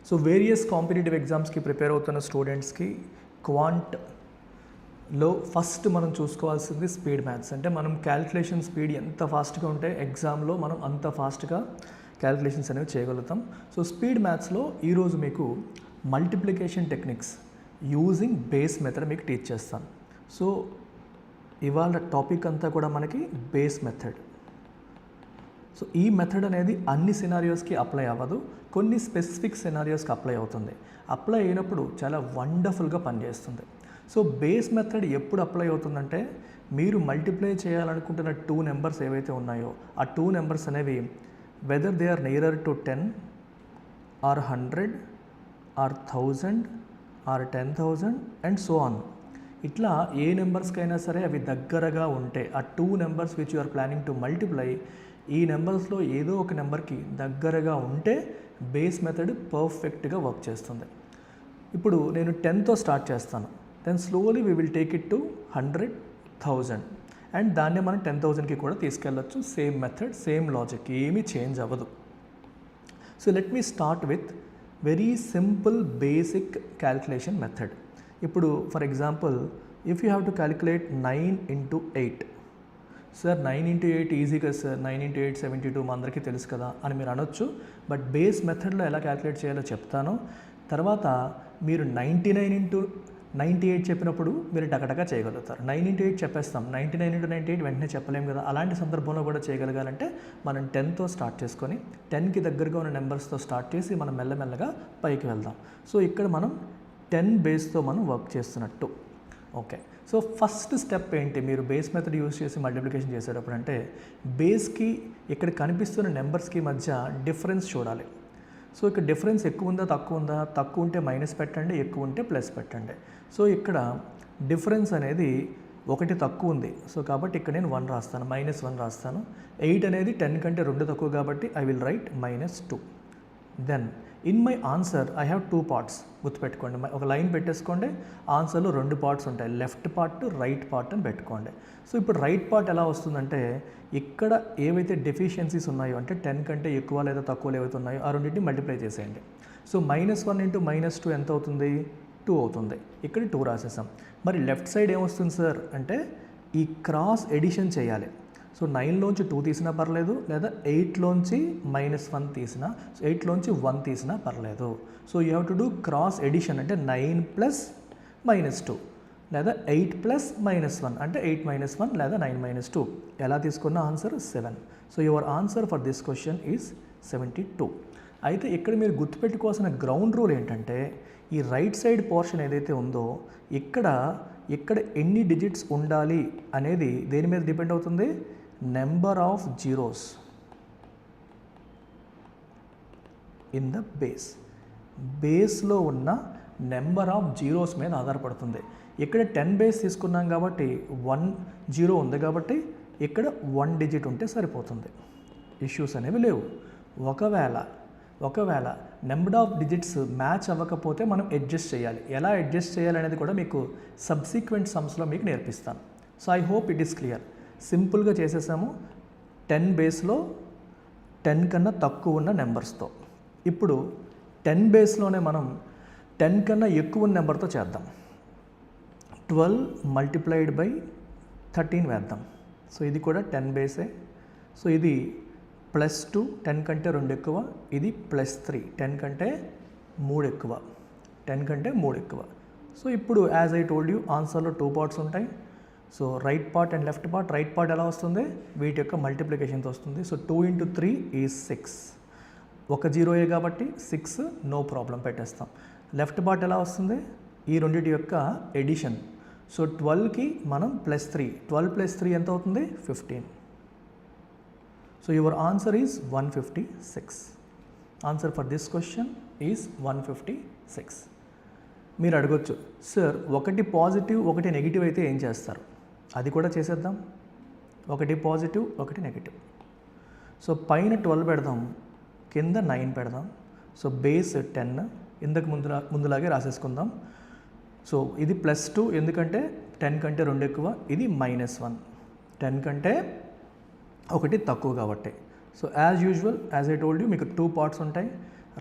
So various competitive ఎగ్జామ్స్కి prepare అవుతున్న స్టూడెంట్స్కి క్వాంట్లో ఫస్ట్ మనం చూసుకోవాల్సింది స్పీడ్ మ్యాథ్స్. అంటే మనం క్యాలిక్యులేషన్ స్పీడ్ ఎంత ఫాస్ట్గా ఉంటే ఎగ్జామ్లో మనం అంత ఫాస్ట్గా క్యాలిక్యులేషన్స్ అనేవి చేయగలుగుతాం. సో స్పీడ్ మ్యాథ్స్లో ఈరోజు మీకు multiplication techniques using base method మీకు టీచ్ చేస్తాను. సో ఇవాళ టాపిక్ అంతా కూడా మనకి బేస్ మెథడ్. సో ఈ మెథడ్ అనేది అన్ని సినారియోస్కి అప్లై అవ్వదు, కొన్ని స్పెసిఫిక్ సినారియోస్కి అప్లై అవుతుంది. అప్లై అయినప్పుడు చాలా వండర్ఫుల్గా పనిచేస్తుంది. సో బేస్ మెథడ్ ఎప్పుడు అప్లై అవుతుందంటే మీరు మల్టిప్లై చేయాలనుకుంటున్న 2 నెంబర్స్ ఏవైతే ఉన్నాయో ఆ 2 నెంబర్స్ అనేవి whether they are nearer to 10 or 100 or 1000 or 10,000 and so on. ఇట్లా ఏ నెంబర్స్కైనా సరే అవి దగ్గరగా ఉంటే ఆ 2 numbers which you are planning to multiply, ఈ నెంబర్స్లో ఏదో ఒక నెంబర్కి దగ్గరగా ఉంటే బేస్ మెథడ్ పర్ఫెక్ట్గా వర్క్ చేస్తుంది. ఇప్పుడు నేను 10తో స్టార్ట్ చేస్తాను, then slowly we will take it to 100, 1000 and దాన్నే మనం 10,000కి కూడా తీసుకెళ్ళచ్చు. సేమ్ మెథడ్, సేమ్ లాజిక్, ఏమీ చేంజ్ అవ్వదు. So let me start with very simple basic calculation method. ఇప్పుడు for example if you have to calculate 9 into 8. Sir 9 into 8 easy కదా sir, 9 into 8 72 మా అందరికీ తెలుసు కదా అని మీరు అనొచ్చు. బట్ బేస్ మెథడ్లో ఎలా క్యాలిక్యులేట్ చేయాలో చెప్తాను. తర్వాత మీరు 99 into 98 చెప్పినప్పుడు మీరు టకటకా చేయగలుగుతారు. 9 into 8 చెప్పేస్తాం, 99 into 98 వెంటనే చెప్పలేము కదా. అలాంటి సందర్భంలో కూడా చేయగలగాలంటే మనం 10తో స్టార్ట్ చేసుకొని 10కి దగ్గరగా ఉన్న నెంబర్స్తో స్టార్ట్ చేసి మనం మెల్లమెల్లగా పైకి వెళ్దాం. సో ఇక్కడ మనం 10 బేస్తో మనం వర్క్ చేస్తున్నట్టు. ఓకే, సో ఫస్ట్ స్టెప్ ఏంటి మీరు బేస్ మెథడ్ యూజ్ చేసి మల్టిప్లికేషన్ చేసేటప్పుడు అంటే బేస్కి ఇక్కడ కనిపిస్తున్న నెంబర్స్కి మధ్య డిఫరెన్స్ చూడాలి. సో ఇక్కడ డిఫరెన్స్ ఎక్కువ ఉందా తక్కువ ఉందా, తక్కువ ఉంటే మైనస్ పెట్టండి, ఎక్కువ ఉంటే ప్లస్ పెట్టండి. సో ఇక్కడ డిఫరెన్స్ అనేది 1 తక్కువ ఉంది, సో కాబట్టి ఇక్కడ నేను 1 రాస్తాను, -1 రాస్తాను. 8 అనేది 10 కంటే 2 తక్కువ కాబట్టి I will write -2. Then in my answer I have 2 parts. గుర్తుపెట్టుకోండి, ఒక లైన్ పెట్టేసుకోండి, ఆన్సర్లో 2 పార్ట్స్ ఉంటాయి, లెఫ్ట్ పార్ట్ రైట్ పార్ట్ అని పెట్టుకోండి. సో ఇప్పుడు రైట్ పార్ట్ ఎలా వస్తుందంటే ఇక్కడ ఏవైతే డెఫిషియన్సీస్ ఉన్నాయో అంటే 10 కంటే ఎక్కువ లేదా తక్కువ ఏవైతే ఉన్నాయో ఆ రెండింటిని మల్టిప్లై చేసేయండి. సో -1 into -2 ఎంత అవుతుంది, 2 అవుతుంది. ఇక్కడ 2 రాసేసాం. మరి లెఫ్ట్ సైడ్ ఏమొస్తుంది సార్ అంటే ఈ క్రాస్ ఎడిషన్ చేయాలి. సో 9లోంచి 2 తీసినా పర్లేదు, లేదా 8లోంచి -1 తీసినా, 8లోంచి 1 తీసినా పర్లేదు. So you have to do cross edition అంటే 9 + -2 లేదా 8 + -1 అంటే 8 - 1 లేదా 9 - 2. ఎలా తీసుకున్న answer 7. So your answer for this question is 72. అయితే ఇక్కడ మీరు గుర్తుపెట్టుకోవాల్సిన గ్రౌండ్ రూల్ ఏంటంటే ఈ రైట్ సైడ్ పోర్షన్ ఏదైతే ఉందో ఇక్కడ ఎన్ని డిజిట్స్ ఉండాలి అనేది దేని మీద డిపెండ్ అవుతుంది, number of zeros in the base. బేస్లో ఉన్న నెంబర్ ఆఫ్ జీరోస్ మీద ఆధారపడుతుంది. ఇక్కడ 10 బేస్ తీసుకున్నాం కాబట్టి 1 0 ఉంది కాబట్టి ఇక్కడ 1 డిజిట్ ఉంటే సరిపోతుంది, ఇష్యూస్ అనేవి లేవు. ఒకవేళ నెంబర్ ఆఫ్ డిజిట్స్ మ్యాచ్ అవ్వకపోతే మనం అడ్జస్ట్ చేయాలి. ఎలా అడ్జస్ట్ చేయాలి అనేది కూడా మీకు సబ్సిక్వెంట్ సమ్స్లో మీకు నేర్పిస్తాను. So I hope it is clear. సింపుల్గా చేసేసాము 10 బేస్లో 10 కన్నా తక్కువ ఉన్న నెంబర్స్తో. ఇప్పుడు 10 బేస్లోనే మనం 10 కన్నా ఎక్కువ ఉన్న నెంబర్తో చేద్దాం. 12 × 13 వేద్దాం. సో ఇది కూడా 10 బేసే. సో ఇది +2, 10 కంటే 2 ఎక్కువ, ఇది +3, 10 కంటే 3 ఎక్కువ, 10 కంటే 3 ఎక్కువ. సో ఇప్పుడు యాజ్ ఐ టోల్డ్ యూ ఆన్సర్లో 2 పార్ట్స్ ఉంటాయి. So right part and left part. Right part ఎలా వస్తుంది, వీటి యొక్క మల్టిప్లికేషన్తో వస్తుంది. So 2 × 3 is 6. ఒక 0 కాబట్టి 6 నో ప్రాబ్లం పెట్టేస్తాం. లెఫ్ట్ పార్ట్ ఎలా వస్తుంది, ఈ రెండింటి యొక్క ఎడిషన్. సో 12కి మనం +3, 12 + 3 ఎంత అవుతుంది, 15. So your answer is 156. Answer for this question is 156. మీరు అడగొచ్చు సార్ ఒకటి పాజిటివ్ ఒకటి నెగిటివ్ అయితే ఏం చేస్తారు, అది కూడా చేసేద్దాం. ఒకటి పాజిటివ్ ఒకటి నెగిటివ్. సో పైన 12 పెడదాం, కింద 9 పెడదాం. సో బేస్ 10 ఇంతకు ముందులాగే రాసేసుకుందాం. సో ఇది +2 ఎందుకంటే 10 కంటే 2 ఎక్కువ, ఇది -1 10 కంటే 1 తక్కువ కాబట్టి. So as usual as I told you మీకు 2 పార్ట్స్ ఉంటాయి.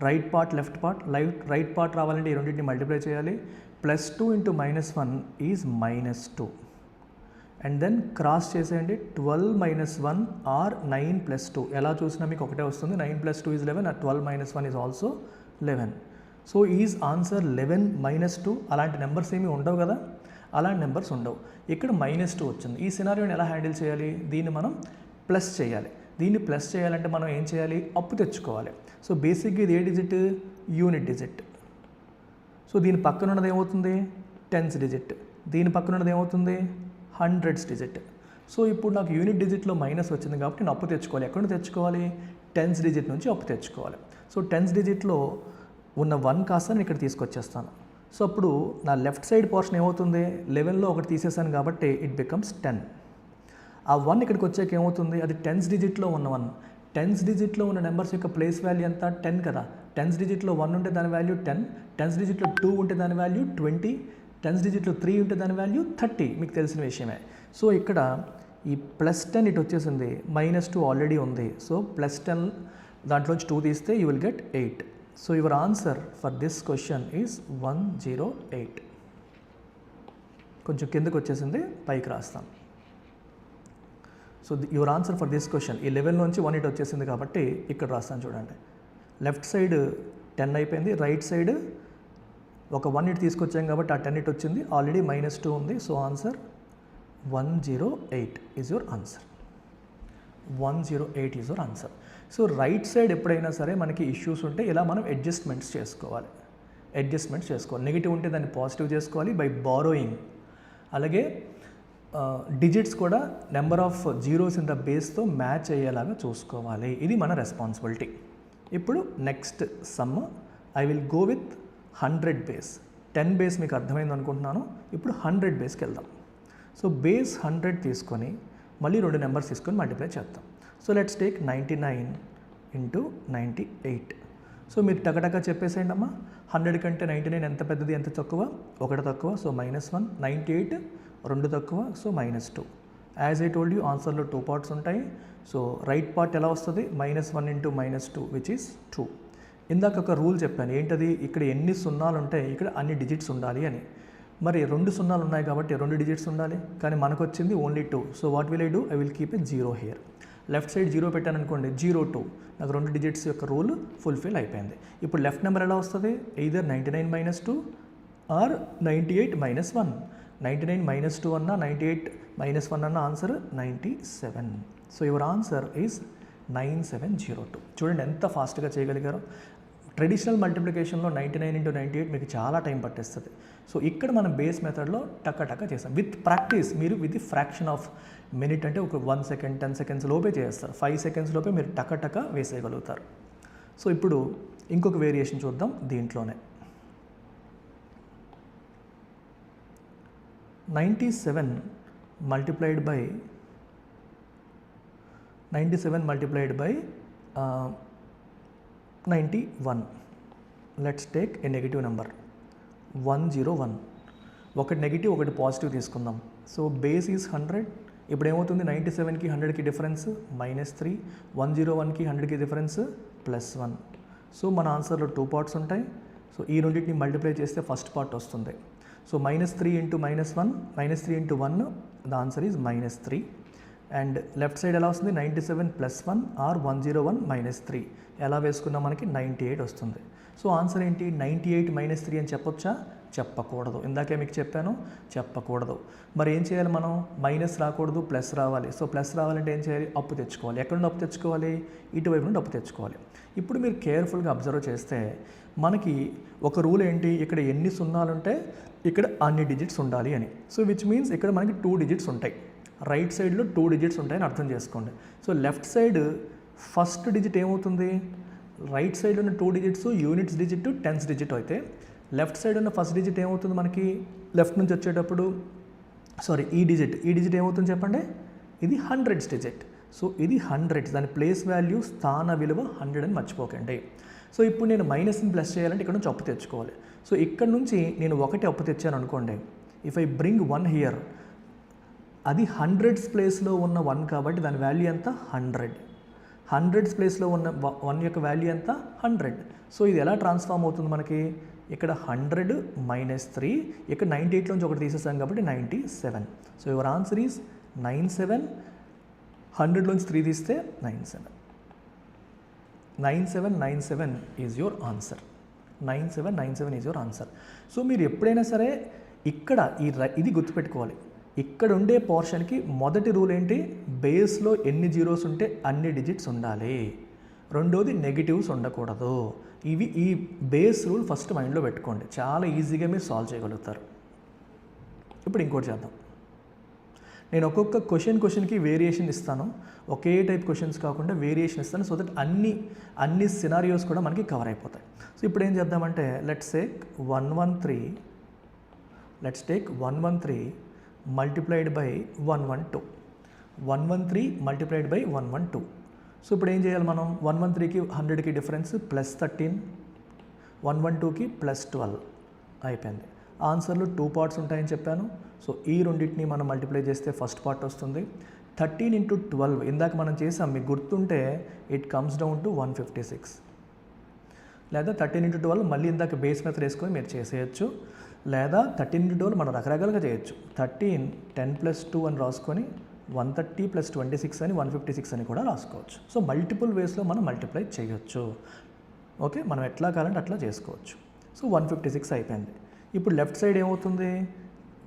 Right part left part right part రావాలంటే ఈ రెండింటిని మల్టిప్లై చేయాలి. +2 × -1 ఈజ్ -2 అండ్ దెన్ క్రాస్ చేసేయండి. 12 - 1 ఆర్ 9 + 2 ఎలా చూసినా మీకు ఒకటే వస్తుంది. 9 + 2 is 11 and 12 - 1 is also 11. So is answer 11 - 2. అలాంటి నెంబర్స్ ఏమీ ఉండవు కదా, అలాంటి నెంబర్స్ ఉండవు. ఇక్కడ -2 వచ్చింది. ఈ సినారియోని ఎలా హ్యాండిల్ చేయాలి? దీన్ని మనం ప్లస్ చేయాలి. దీన్ని ప్లస్ చేయాలంటే మనం ఏం చేయాలి? అప్పు తెచ్చుకోవాలి. సో బేసిక్గా ఇది ఏ డిజిట్? Unit digit. సో దీని పక్కన ఉన్నది ఏమవుతుంది? Tense digit. దీని పక్కన ఉన్నది ఏమవుతుంది? Hundreds digit. సో ఇప్పుడు నాకు యూనిట్ డిజిట్లో మైనస్ వచ్చింది కాబట్టి నేను అప్పు తెచ్చుకోవాలి. ఎక్కడ నుంచి తెచ్చుకోవాలి? టెన్స్ డిజిట్ నుంచి అప్పు తెచ్చుకోవాలి. సో టెన్స్ డిజిట్లో ఉన్న 1 కాస్త నేను ఇక్కడ తీసుకొచ్చేస్తాను. సో అప్పుడు నా లెఫ్ట్ సైడ్ పోర్షన్ ఏమవుతుంది? 11లో ఒకటి తీసేసాను కాబట్టి ఇట్ బికమ్స్ 10. ఆ 1 ఇక్కడికి వచ్చాక ఏమవుతుంది? అది టెన్స్ డిజిట్లో ఉన్న 1. టెన్స్ డిజిట్లో ఉన్న నెంబర్స్ యొక్క ప్లేస్ వాల్యూ ఎంత? 10 కదా. టెన్స్ డిజిట్లో 1 ఉంటే దాని వాల్యూ 10, టెన్స్ డిజిట్లో 2 ఉంటే దాని వాల్యూ 20, టెన్స్ డిజిట్లో 3 ఉంటే దాని వాల్యూ 30. మీకు తెలిసిన విషయమే. సో ఇక్కడ ఈ +10 ఇటు వచ్చేసింది, -2 ఆల్రెడీ ఉంది. సో +10 దాంట్లోంచి 2 తీస్తే you will get 8. So your answer for this question is 108. కొంచెం కిందకు వచ్చేసింది, పైకి రాస్తాం. So your answer for this question, ఈ 11 నుంచి 1 ఇటు వచ్చేసింది కాబట్టి ఇక్కడ రాస్తాను చూడండి. లెఫ్ట్ సైడ్ 10 అయిపోయింది, రైట్ సైడ్ ఒక 1 ఇటు తీసుకొచ్చాం కాబట్టి ఆ 10 ఇటు వచ్చింది, ఆల్రెడీ -2 ఉంది. So answer 108 is your answer. 108 is your answer. So right side ఎప్పుడైనా సరే మనకి ఇష్యూస్ ఉంటే ఇలా మనం అడ్జస్ట్మెంట్స్ చేసుకోవాలి. నెగిటివ్ ఉంటే దాన్ని పాజిటివ్ చేసుకోవాలి బై బారోయింగ్. అలాగే డిజిట్స్ కూడా number of zeros in the బేస్తో మ్యాచ్ అయ్యేలాగా చూసుకోవాలి. ఇది మన రెస్పాన్సిబిలిటీ. ఇప్పుడు next sum I will go with 100 base. 10 base మీకు అర్థమైంది అనుకుంటున్నాను. ఇప్పుడు 100 బేస్కి వెళ్దాం. సో బేస్ 100 తీసుకొని మళ్ళీ 2 నెంబర్స్ తీసుకొని మల్టిప్లై చేద్దాం. So let's take 99 × 98. సో మీరు టకటక చెప్పేసేయండి అమ్మా. 100 కంటే 99 ఎంత పెద్దది, ఎంత తక్కువ? 1 తక్కువ, సో -1. 98 2 తక్కువ, so -2. As I told you ఆన్సర్లో 2 పార్ట్స్ ఉంటాయి. సో రైట్ పార్ట్ ఎలా వస్తుంది? -1 × -2 విచ్ ఈస్ 2. ఇందాక ఒక రూల్ చెప్పాను, ఏంటది? ఇక్కడ ఎన్ని సున్నాలు ఉంటాయి ఇక్కడ అన్ని డిజిట్స్ ఉండాలి అని. మరి 2 సున్నాలు ఉన్నాయి కాబట్టి 2 డిజిట్స్ ఉండాలి, కానీ మనకు వచ్చింది only 2. So what will I do? I will keep a 0 here. Left side 0 పెట్టాను అనుకోండి, 0 2, నాకు 2 డిజిట్స్ యొక్క రూల్ ఫుల్ఫిల్ అయిపోయింది. ఇప్పుడు లెఫ్ట్ నెంబర్ ఎలా వస్తుంది? Either 99 - 2 are 98 - 1. 99 - 2 అన్నా 98 - 1 అన్న answer 97. So your answer is 9702. చూడండి ఎంత ఫాస్ట్గా చేయగలిగారో. ట్రెడిషనల్ మల్టిప్లికేషన్లో 99 × 98 మీకు చాలా టైం పట్టేస్తుంది. సో ఇక్కడ మనం బేస్ మెథడ్లో టక్క చేస్తాం. విత్ ప్రాక్టీస్ మీరు with the fraction of minute, అంటే ఒక 1 సెకండ్ 10 సెకండ్స్ లోపే చేస్తారు. 5 సెకండ్స్ లోపే మీరు టక్క వేసేయగలుగుతారు. సో ఇప్పుడు ఇంకొక వేరియేషన్ చూద్దాం దీంట్లోనే. 97 multiplied by 91. Let's take a negative number 101. ఒకటి నెగిటివ్ ఒకటి పాజిటివ్ తీసుకుందాం. So base is 100. ఇప్పుడు ఏమవుతుంది? 97కి 100కి డిఫరెన్స్ -3, 101కి 100కి డిఫరెన్స్ +1. సో మన ఆన్సర్లో 2 పార్ట్స్ ఉంటాయి. సో ఈ రెండింటిని మల్టిప్లై చేస్తే ఫస్ట్ పార్ట్ వస్తుంది. So -3 × -1, -3 × 1, the answer is -3. And left side ఎలా వస్తుంది? 97 + 1 ఆర్ 101 - 3 ఎలా వేసుకున్నా మనకి 98 వస్తుంది. సో ఆన్సర్ ఏంటి? 98 - 3 అని చెప్పొచ్చా? చెప్పకూడదు. ఇందాకే మీకు చెప్పాను, చెప్పకూడదు. మరి ఏం చేయాలి మనం? మైనస్ రాకూడదు, ప్లస్ రావాలి. సో ప్లస్ రావాలంటే ఏం చేయాలి? అప్పు తెచ్చుకోవాలి. ఎక్కడ నుండి అప్పు తెచ్చుకోవాలి? ఇటువైపు నుండి అప్పు తెచ్చుకోవాలి. ఇప్పుడు మీరు కేర్ఫుల్గా అబ్జర్వ్ చేస్తే మనకి ఒక రూల్ ఏంటి? ఇక్కడ ఎన్ని సున్నాలు ఉంటే ఇక్కడ అన్ని డిజిట్స్ ఉండాలి అని. సో విచ్ మీన్స్ ఇక్కడ మనకి 2 డిజిట్స్ ఉంటాయి. రైట్ సైడ్లో 2 డిజిట్స్ ఉంటాయని అర్థం చేసుకోండి. So left side first digit ఏమవుతుంది? రైట్ సైడ్ ఉన్న 2 digits units digit, tense digit అయితే లెఫ్ట్ సైడ్ ఉన్న ఫస్ట్ డిజిట్ ఏమవుతుంది మనకి? లెఫ్ట్ నుంచి వచ్చేటప్పుడు ఈ డిజిట్ ఏమవుతుంది చెప్పండి? ఇది హండ్రెడ్స్ డిజిట్. సో ఇది హండ్రెడ్స్, దాని ప్లేస్ వాల్యూ స్థాన విలువ 100 అని మర్చిపోకండి. సో ఇప్పుడు నేను మైనస్ని ప్లస్ చేయాలంటే ఇక్కడ నుంచి అప్పు తెచ్చుకోవాలి. సో ఇక్కడ నుంచి నేను 1 అప్పు తెచ్చాను అనుకోండి. ఇఫ్ ఐ బ్రింగ్ 1 హియర్, అది హండ్రెడ్స్ ప్లేస్లో ఉన్న 1 కాబట్టి దాని వాల్యూ ఎంత? 100. హండ్రెడ్స్ ప్లేస్లో ఉన్న 1 యొక్క వాల్యూ ఎంత 100. సో ఇది ఎలా ట్రాన్స్ఫార్మ్ అవుతుంది మనకి, ఇక్కడ 100 మైనస్ 3, ఇక్కడ 98 నుంచి ఒకటి తీసేసాం కాబట్టి 97. So your answer is 97. 100 నుంచి 3 తీస్తే 97. 9797 is your answer. 9797 is your answer. So మీరు ఎప్పుడైనా సరే ఇక్కడ ఇది గుర్తుపెట్టుకోవాలి, ఇక్కడ ఉండే పోర్షన్కి మొదటి రూల్ ఏంటి, బేస్లో ఎన్ని జీరోస్ ఉంటే అన్ని డిజిట్స్ ఉండాలి. రెండోది నెగిటివ్స్ ఉండకూడదు. ఈ బేస్ రూల్ ఫస్ట్ మైండ్లో పెట్టుకోండి, చాలా ఈజీగా మీరు సాల్వ్ చేయగలుగుతారు. ఇప్పుడు ఇంకోటి చేద్దాం. నేను ఒక్కొక్క క్వశ్చన్కి వేరియేషన్ ఇస్తాను, ఒకే టైప్ క్వశ్చన్స్ కాకుండా వేరియేషన్ ఇస్తాను, సో దట్ అన్ని సినారియోస్ కూడా మనకి కవర్ అయిపోతాయి. సో ఇప్పుడు ఏం చేద్దామంటే let's take 113 multiplied by 112. 113 multiplied by 112. So ఇప్పుడు ఏం చేయాలి మనం, 113కి 100కి డిఫరెన్స్ +13, 112కి +12 అయిపోయింది. ఆన్సర్లో 2 పార్ట్స్ ఉంటాయని చెప్పాను. సో ఈ రెండింటిని మనం మల్టిప్లై చేస్తే ఫస్ట్ పార్ట్ వస్తుంది. 13 × 12 ఇందాక మనం చేసాం, మీకు గుర్తుంటే ఇట్ కమ్స్ డౌన్ టు 156. లేదా 13 × 12 మళ్ళీ ఇందాక బేస్ మెథడ్ వేసుకొని మీరు చేసేయచ్చు. లేదా 13 × 12 మనం రకరకాలుగా చేయొచ్చు. 13 10 + 2 అని రాసుకొని 130 + 26 అని 156 అని కూడా రాసుకోవచ్చు. సో మల్టిపుల్ వేస్లో మనం మల్టిప్లై చేయొచ్చు. ఓకే, మనం ఎట్లా కావాలంటే అట్లా చేసుకోవచ్చు. సో 156 అయిపోయింది. ఇప్పుడు లెఫ్ట్ సైడ్ ఏమవుతుంది,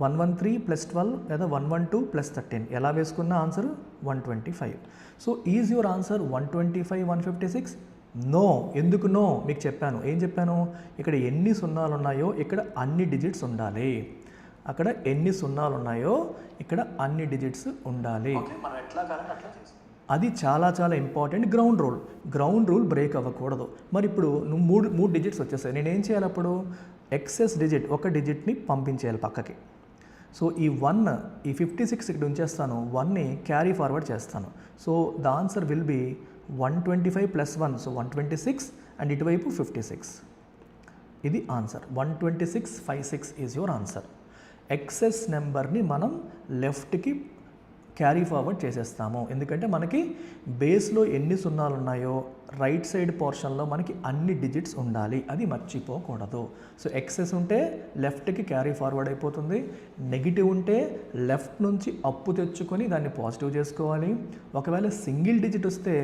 113 + 12 లేదా 112 + 13 ఎలా వేసుకున్న answer 125. So is your answer 125 156? No. ఎందుకు నో మీకు చెప్పాను. ఏం చెప్పాను, ఇక్కడ ఎన్ని సున్నాలు ఉన్నాయో ఇక్కడ అన్ని డిజిట్స్ ఉండాలి. అక్కడ ఎన్ని సున్నాలు ఉన్నాయో ఇక్కడ అన్ని డిజిట్స్ ఉండాలి. మనం ఎట్లా కావాలంటే అట్లా చేస్తాం. అది చాలా చాలా ఇంపార్టెంట్ గ్రౌండ్ రూల్ బ్రేక్ అవ్వకూడదు. మరి ఇప్పుడు నువ్వు మూడు డిజిట్స్ వచ్చేసాయి, నేనేం చేయాలి అప్పుడు, ఎక్సెస్ డిజిట్ ఒక డిజిట్ని పంపించేయాలి పక్కకి. సో ఈ 56 ఇక్కడ ఉంచేస్తాను, 1ని క్యారీ ఫార్వర్డ్ చేస్తాను. So the answer will be 125 + 1, so 126 and ఇటువైపు 56. ఇది answer. 12656 is your answer. Excess నెంబర్ని మనం లెఫ్ట్కి క్యారీ ఫార్వర్డ్ చేసేస్తాము, ఎందుకంటే మనకి బేస్లో ఎన్ని సున్నాలు ఉన్నాయో రైట్ సైడ్ పోర్షన్లో మనకి అన్ని డిజిట్స్ ఉండాలి, అది మర్చిపోకూడదు. సో ఎక్సెస్ ఉంటే లెఫ్ట్కి క్యారీ ఫార్వర్డ్ అయిపోతుంది, నెగిటివ్ ఉంటే లెఫ్ట్ నుంచి అప్పు తెచ్చుకొని దాన్ని పాజిటివ్ చేసుకోవాలి. ఒకవేళ సింగిల్ డిజిట్ వస్తే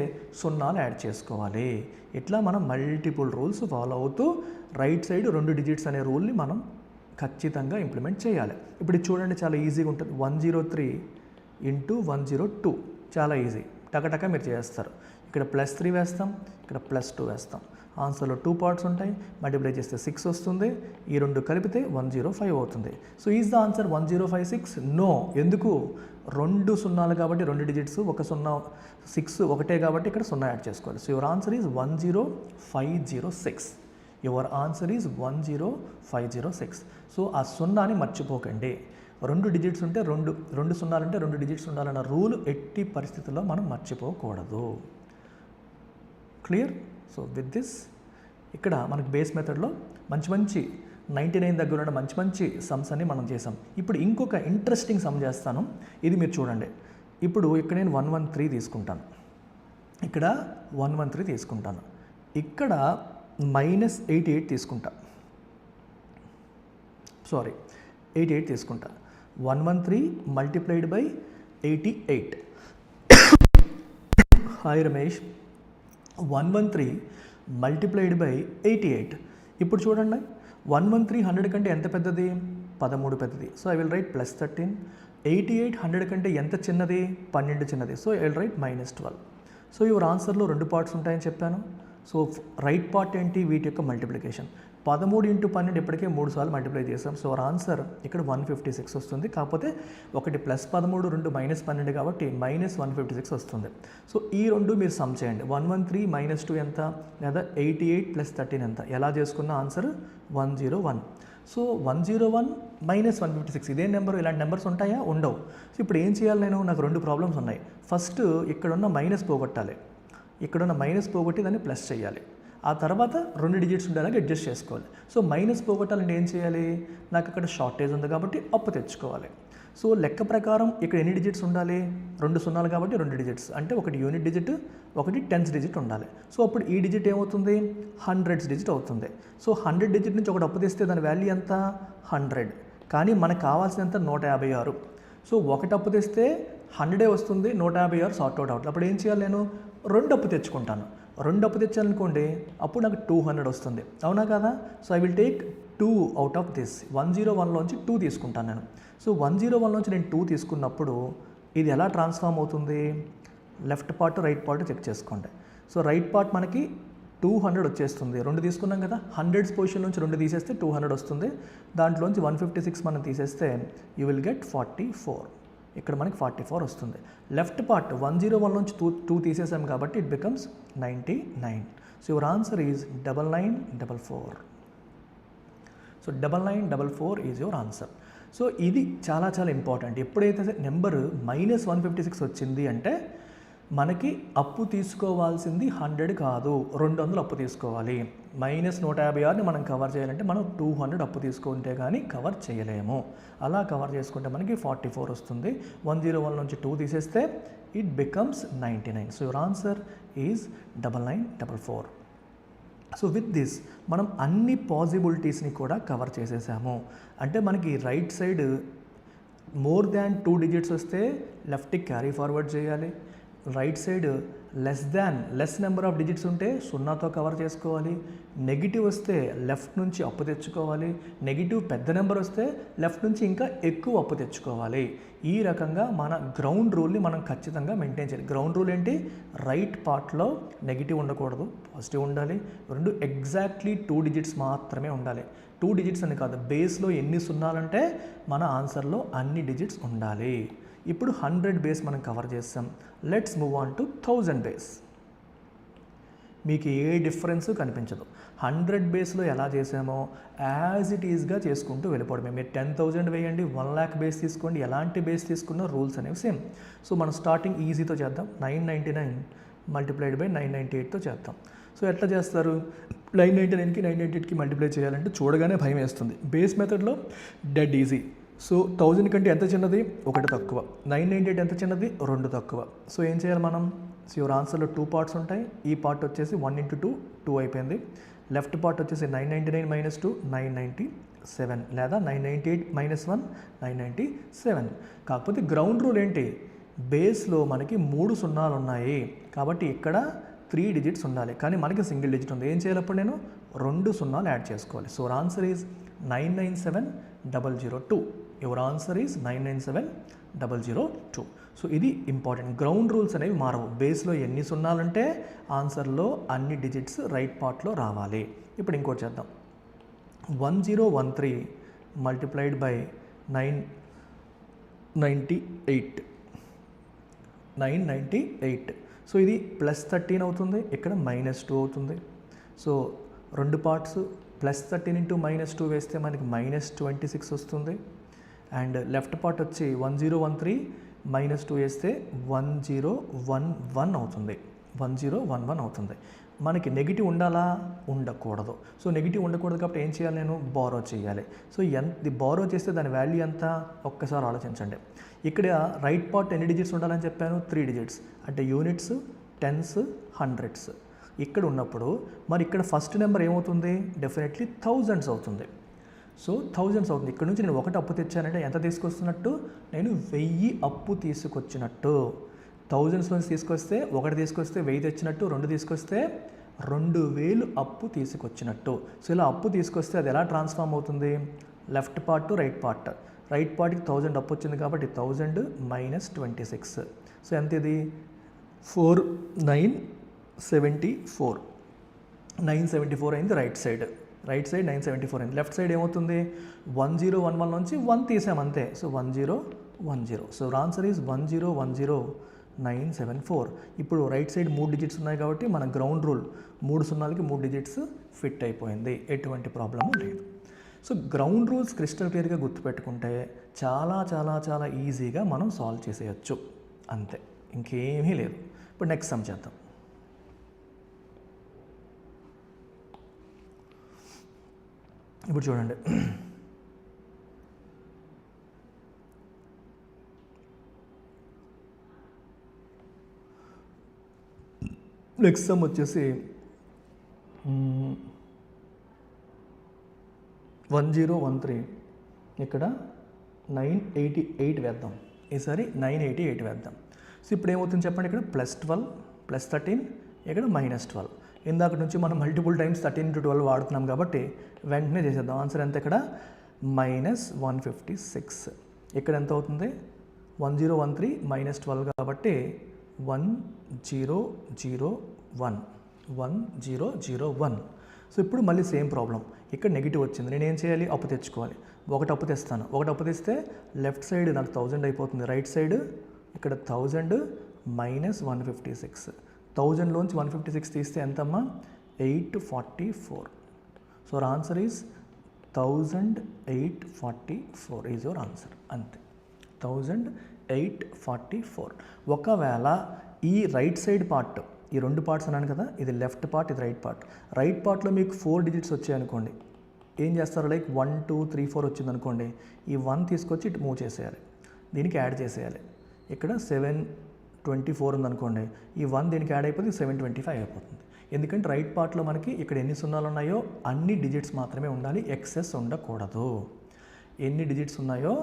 సున్నాలు యాడ్ చేసుకోవాలి. ఇట్లా మనం మల్టిపుల్ రూల్స్ ఫాలో అవుతూ రైట్ సైడ్ 2 డిజిట్స్ అనే రూల్ని మనం ఖచ్చితంగా ఇంప్లిమెంట్ చేయాలి. ఇప్పుడు ఇది చూడండి, చాలా ఈజీగా ఉంటుంది. 103 × 102 చాలా ఈజీ, టకటక మీరు చేస్తారు. ఇక్కడ +3 వేస్తాం, ఇక్కడ +2 వేస్తాం. ఆన్సర్లో 2 పార్ట్స్ ఉంటాయి, మల్టిప్లై చేస్తే 6 వస్తుంది. ఈ 2 కలిపితే 105 అవుతుంది. So is the answer 1056? No. ఎందుకు, 2 సున్నాలు కాబట్టి 2 డిజిట్స్, 1 సున్నా 6 ఒకటే కాబట్టి ఇక్కడ 0 యాడ్ చేసుకోవాలి. So your answer is 10506. Your answer is 10506. So ఆ సున్నాని మర్చిపోకండి. 2 డిజిట్స్ ఉంటే 2 సున్నాలు ఉంటే 2 డిజిట్స్ ఉండాలన్న రూల్ ఎట్టి పరిస్థితుల్లో మనం మర్చిపోకూడదు. క్లియర్? సో విత్ దిస్ ఇక్కడ మనకి బేస్ మెథడ్లో మంచి 99 దగ్గర ఉన్న మంచి సమ్స్ అని మనం చేసాం. ఇప్పుడు ఇంకొక ఇంట్రెస్టింగ్ సమ్ చేస్తాను, ఇది మీరు చూడండి. ఇప్పుడు ఇక్కడ నేను 113 తీసుకుంటాను, ఇక్కడ 113 తీసుకుంటాను, ఇక్కడ -88 తీసుకుంటా, 88 తీసుకుంటా. 113 multiplied by 88. Hi Ramesh. 113 multiplied by 88. ఇప్పుడు చూడండి, 113 100 కంటే ఎంత పెద్దది, 13 పెద్దది. So I will right +13. 88 100 కంటే ఎంత చిన్నది, 12 చిన్నది. So I will write -12. So your ఆన్సర్లో 2 పార్ట్స్ ఉంటాయని చెప్పాను. సో రైట్ పార్ట్ ఏంటి, వీటి యొక్క మల్టిప్లికేషన్. 13 × 12 ఇప్పటికే 3 సార్లు మల్టిప్లై చేసాం. సో అవర్ ఆన్సర్ ఇక్కడ 156 వస్తుంది. కాకపోతే ఒకటి +13, 2 -12 కాబట్టి -156 వస్తుంది. సో ఈ 2 మీరు సమ్ చేయండి. 113 -2 ఎంత, లేదా 88 + 13 ఎంత, ఎలా చేసుకున్న ఆన్సర్ 101. సో 101 -156 ఇదే నెంబర్. ఇలాంటి నెంబర్స్ ఉంటాయా, ఉండవు. సో ఇప్పుడు ఏం చేయాలి, నాకు 2 ప్రాబ్లమ్స్ ఉన్నాయి. ఫస్ట్ ఇక్కడున్న మైనస్ పోగొట్టాలి, ఇక్కడున్న మైనస్ పోగొట్టి దాన్ని ప్లస్ చేయాలి. ఆ తర్వాత 2 డిజిట్స్ ఉండేలాగా అడ్జస్ట్ చేసుకోవాలి. సో మైనస్ పోగొట్టాలంటే ఏం చేయాలి, నాకు అక్కడ షార్టేజ్ ఉంది కాబట్టి అప్పు తెచ్చుకోవాలి. సో లెక్క ప్రకారం ఇక్కడ ఎన్ని డిజిట్స్ ఉండాలి? 2 సున్నాలు కాబట్టి 2 డిజిట్స్, అంటే ఒకటి యూనిట్ డిజిట్, ఒకటి టెన్స్ డిజిట్ ఉండాలి. సో అప్పుడు ఈ డిజిట్ ఏమవుతుంది? హండ్రెడ్స్ డిజిట్ అవుతుంది. సో 100 డిజిట్ నుంచి ఒకటి అప్పు తీస్తే దాని వాల్యూ ఎంత? 100. కానీ మనకు కావాల్సినంత 156. సో ఒకటి అప్పు తెస్తే 100 వస్తుంది, 156 సార్ట్ అవుట్ అవుతుంది. అప్పుడు ఏం చేయాలి? నేను 2 అప్పు తెచ్చుకుంటాను. 2 అప్పు తెచ్చాలనుకోండి, అప్పుడు నాకు 200 వస్తుంది. అవునా కదా? So I will take 2 out of this. 101లోంచి 2 తీసుకుంటాను నేను. సో 101లోంచి నేను 2 తీసుకున్నప్పుడు ఇది ఎలా ట్రాన్స్ఫార్మ్ అవుతుంది? Left part right part check చేసుకోండి. సో రైట్ పార్ట్ మనకి 200 వచ్చేస్తుంది. 2 తీసుకున్నాం కదా, 100s పొజిషన్ నుంచి 2 తీసేస్తే 200 వస్తుంది. దాంట్లోంచి 156 మనం తీసేస్తే యూ విల్ గెట్ 44. ఇక్కడ మనకి 44 వస్తుంది. లెఫ్ట్ పార్ట్ 101 నుంచి 2 తీసేసాం కాబట్టి it becomes 99. So your answer is 9944. So 9944 is your answer. So ఇది చాలా చాలా ఇంపార్టెంట్. ఎప్పుడైతే నెంబర్ -156 వచ్చింది అంటే మనకి అప్పు తీసుకోవాల్సింది 100 కాదు, 200 అప్పు తీసుకోవాలి. -156ని మనం కవర్ చేయాలంటే మనం 200 అప్పు తీసుకుంటే కానీ కవర్ చేయలేము. అలా కవర్ చేసుకుంటే మనకి 44 వస్తుంది. 101 నుంచి 2 తీసేస్తే it becomes 99. So your answer is 9944. So with this మనం అన్ని పాసిబిలిటీస్ని కూడా కవర్ చేసేసాము. అంటే మనకి right side more than 2 digits వస్తే లెఫ్ట్కి క్యారీ ఫార్వర్డ్ చేయాలి. Right side less number of digits ఉంటే 0తో కవర్ చేసుకోవాలి. నెగిటివ్ వస్తే లెఫ్ట్ నుంచి అప్పు తెచ్చుకోవాలి. నెగిటివ్ పెద్ద నెంబర్ వస్తే లెఫ్ట్ నుంచి ఇంకా ఎక్కువ అప్పు తెచ్చుకోవాలి. ఈ రకంగా మన గ్రౌండ్ రూల్ని మనం ఖచ్చితంగా మెయింటైన్ చేయాలి. గ్రౌండ్ రూల్ ఏంటి? రైట్ పార్ట్లో నెగిటివ్ ఉండకూడదు, పాజిటివ్ ఉండాలి. 2 ఎగ్జాక్ట్లీ 2 డిజిట్స్ మాత్రమే ఉండాలి. 2 డిజిట్స్ అని కాదు, బేస్లో ఎన్ని సున్నాలంటే మన ఆన్సర్లో అన్ని డిజిట్స్ ఉండాలి. ఇప్పుడు 100 బేస్ మనం కవర్ చేస్తాం. Let's move on to 1000 base. మీకు ఏ డిఫరెన్స్ కనిపించదు. 100 బేస్లో ఎలా చేసామో యాజ్ ఇట్ ఈజ్గా చేసుకుంటూ వెళ్ళిపోవడమే. మీరు 10,000 వేయండి, 1 lakh బేస్ తీసుకోండి, ఎలాంటి బేస్ తీసుకున్న రూల్స్ అనేవి సేమ్. సో మనం స్టార్టింగ్ ఈజీతో చేద్దాం. 999 మల్టిప్లైడ్ బై 998తో చేద్దాం. సో ఎట్లా చేస్తారు? 999కి 998కి మల్టిప్లై చేయాలంటే చూడగానే భయం వేస్తుంది. బేస్ మెథడ్లో డెడ్ ఈజీ. సో 1000 కంటే ఎంత చిన్నది? 1 తక్కువ. 998 ఎంత చిన్నది? 2 తక్కువ. సో ఏం చేయాలి మనం? సో యువర్ ఆన్సర్లో 2 పార్ట్స్ ఉంటాయి. ఈ పార్ట్ వచ్చేసి 1 into 2 2 అయిపోయింది. లెఫ్ట్ పార్ట్ వచ్చేసి 999 - 2 997, లేదా 998 - 1 997. కాకపోతే గ్రౌండ్ రూల్ ఏంటి? బేస్లో మనకి 3 సున్నాలు ఉన్నాయి కాబట్టి ఇక్కడ 3 డిజిట్స్ ఉండాలి. కానీ మనకి సింగిల్ డిజిట్ ఉంది. ఏం చేయాలి? అప్పుడు నేను 2 సున్నాలు యాడ్ చేసుకోవాలి. So answer is 997002. Your answer is 997002. So ఇది ఇంపార్టెంట్. గ్రౌండ్ రూల్స్ అనేవి మారవు. బేస్లో ఎన్ని సున్నాలంటే ఆన్సర్లో అన్ని డిజిట్స్ రైట్ పార్ట్లో రావాలి. ఇప్పుడు ఇంకోటి చేద్దాం. 1013 మల్టిప్లైడ్ బై 998. సో ఇది +13 అవుతుంది, ఇక్కడ -2 అవుతుంది. సో 2 పార్ట్స్ +13 into -2 వేస్తే మనకి -26 వస్తుంది. అండ్ లెఫ్ట్ పార్ట్ వచ్చి 1013 -2 వేస్తే 1011 అవుతుంది. 1011 అవుతుంది. మనకి నెగిటివ్ ఉండాలా? ఉండకూడదు. సో నెగిటివ్ ఉండకూడదు కాబట్టి ఏం చేయాలి? నేను బారో చేయాలి. సో బారో చేస్తే దాని వాల్యూ ఎంత? ఒక్కసారి ఆలోచించండి. ఇక్కడ రైట్ పార్ట్ ఎన్ని డిజిట్స్ ఉండాలని చెప్పాను? 3 డిజిట్స్. అంటే యూనిట్స్, టెన్స్, హండ్రెడ్స్. ఇక్కడ ఉన్నప్పుడు మరి ఇక్కడ ఫస్ట్ నెంబర్ ఏమవుతుంది? డెఫినెట్లీ థౌజండ్స్ అవుతుంది. సో థౌజండ్స్ అవుతుంది. ఇక్కడ నుంచి నేను 1 అప్పు తెచ్చానంటే ఎంత తీసుకొస్తున్నట్టు? నేను 1000 అప్పు తీసుకొచ్చినట్టు. థౌజండ్స్ నుంచి తీసుకొస్తే 1 తీసుకొస్తే 1000 తెచ్చినట్టు, 2 తీసుకొస్తే 2000 అప్పు తీసుకొచ్చినట్టు. సో ఇలా అప్పు తీసుకొస్తే అది ఎలా ట్రాన్స్ఫార్మ్ అవుతుంది? Left part to right part. Right పార్ట్కి 1000 అప్పు వచ్చింది కాబట్టి 1000 - 26. సో ఎంత ఇది? 974. 974 అయింది రైట్ సైడ్. 974 అయింది. లెఫ్ట్ సైడ్ ఏమవుతుంది? 1011 నుంచి 1 తీసాం అంతే. సో 1010. So answer is 1010974. ఇప్పుడు రైట్ సైడ్ 3 డిజిట్స్ ఉన్నాయి కాబట్టి మన గ్రౌండ్ రూల్ 3 సున్నాలకి 3 డిజిట్స్ ఫిట్ అయిపోయింది. ఎటువంటి ప్రాబ్లము లేదు. సో గ్రౌండ్ రూల్స్ క్రిస్టల్ క్లియర్గా గుర్తుపెట్టుకుంటే చాలా చాలా చాలా ఈజీగా మనం సాల్వ్ చేసేయచ్చు. అంతే, ఇంకేమీ లేదు. ఇప్పుడు నెక్స్ట్ సమ్ చేద్దాం. ఇప్పుడు చూడండి, నెక్స్ట్ సమ్ వచ్చేసి 1013 ఇక్కడ 988 వేద్దాం. ఈసారి 988 వేద్దాం. సో ఇప్పుడు ఏమవుతుంది చెప్పండి, ఇక్కడ +12 +13 ఇక్కడ -12. ఇందాక నుంచి మనం మల్టిపుల్ టైమ్స్ 13 into 12 వాడుతున్నాం కాబట్టి వెంటనే చేసేద్దాం. ఆన్సర్ ఎంత ఇక్కడ -156. ఇక్కడ ఎంత అవుతుంది 1013 -12 కాబట్టి 1001. సో ఇప్పుడు మళ్ళీ సేమ్ ప్రాబ్లం, ఇక్కడ నెగిటివ్ వచ్చింది. నేను ఏం చేయాలి, అప్పు తెచ్చుకోవాలి. ఒకటి అప్పు తెస్తాను. ఒకటి అప్పు తెస్తే లెఫ్ట్ సైడ్ నాకు 1000 అయిపోతుంది, రైట్ సైడ్ ఇక్కడ 1000 -156. 1000లోంచి 156 తీస్తే ఎంతమ్మా 844. So our answer is 1844 is your answer. అంతే, 1844. ఒకవేళ ఈ రైట్ సైడ్ పార్ట్, ఈ రెండు పార్ట్స్ అన్నాను కదా, ఇది లెఫ్ట్ పార్ట్, ఇది రైట్ పార్ట్. రైట్ పార్ట్లో మీకు 4 digits వచ్చాయనుకోండి, ఏం చేస్తారు, లైక్ 1 2 3 4 వచ్చింది అనుకోండి, ఈ 1 తీసుకొచ్చి ఇటు మూవ్ చేసేయాలి, దీనికి యాడ్ చేసేయాలి. ఇక్కడ 724 ఉందనుకోండి, ఈ 1 దీనికి యాడ్ అయిపోతే 725 అయిపోతుంది. ఎందుకంటే రైట్ పార్ట్లో మనకి ఇక్కడ ఎన్ని సున్నాలు ఉన్నాయో అన్ని డిజిట్స్ మాత్రమే ఉండాలి, ఎక్సెస్ ఉండకూడదు. ఎన్ని డిజిట్స్ ఉన్నాయో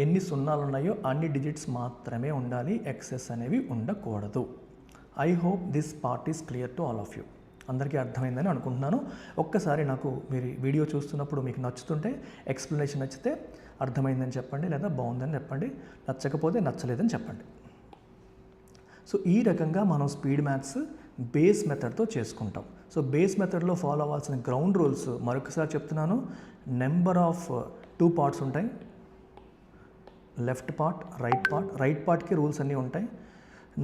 ఎన్ని సున్నాలు ఉన్నాయో అన్ని డిజిట్స్ మాత్రమే ఉండాలి, ఎక్సెస్ అనేవి ఉండకూడదు. I hope this part is clear to all of you. అందరికీ అర్థమైందని అనుకుంటున్నాను. ఒక్కసారి నాకు మీరు వీడియో చూస్తున్నప్పుడు మీకు నచ్చుతుంటే ఎక్స్ప్లెనేషన్ నచ్చితే అర్థమైందని చెప్పండి, లేదా బాగుందని చెప్పండి, నచ్చకపోతే నచ్చలేదని చెప్పండి. సో ఈ రకంగా మనం స్పీడ్ మ్యాథ్స్ బేస్ మెథడ్తో చేసుకుంటాం. సో బేస్ మెథడ్లో ఫాలో అవ్వాల్సిన గ్రౌండ్ రూల్స్ మరొకసారి చెప్తున్నాను. నెంబర్ ఆఫ్ 2 parts ఉంటాయి, left part, right part. Right పార్ట్కి రూల్స్ అన్నీ ఉంటాయి.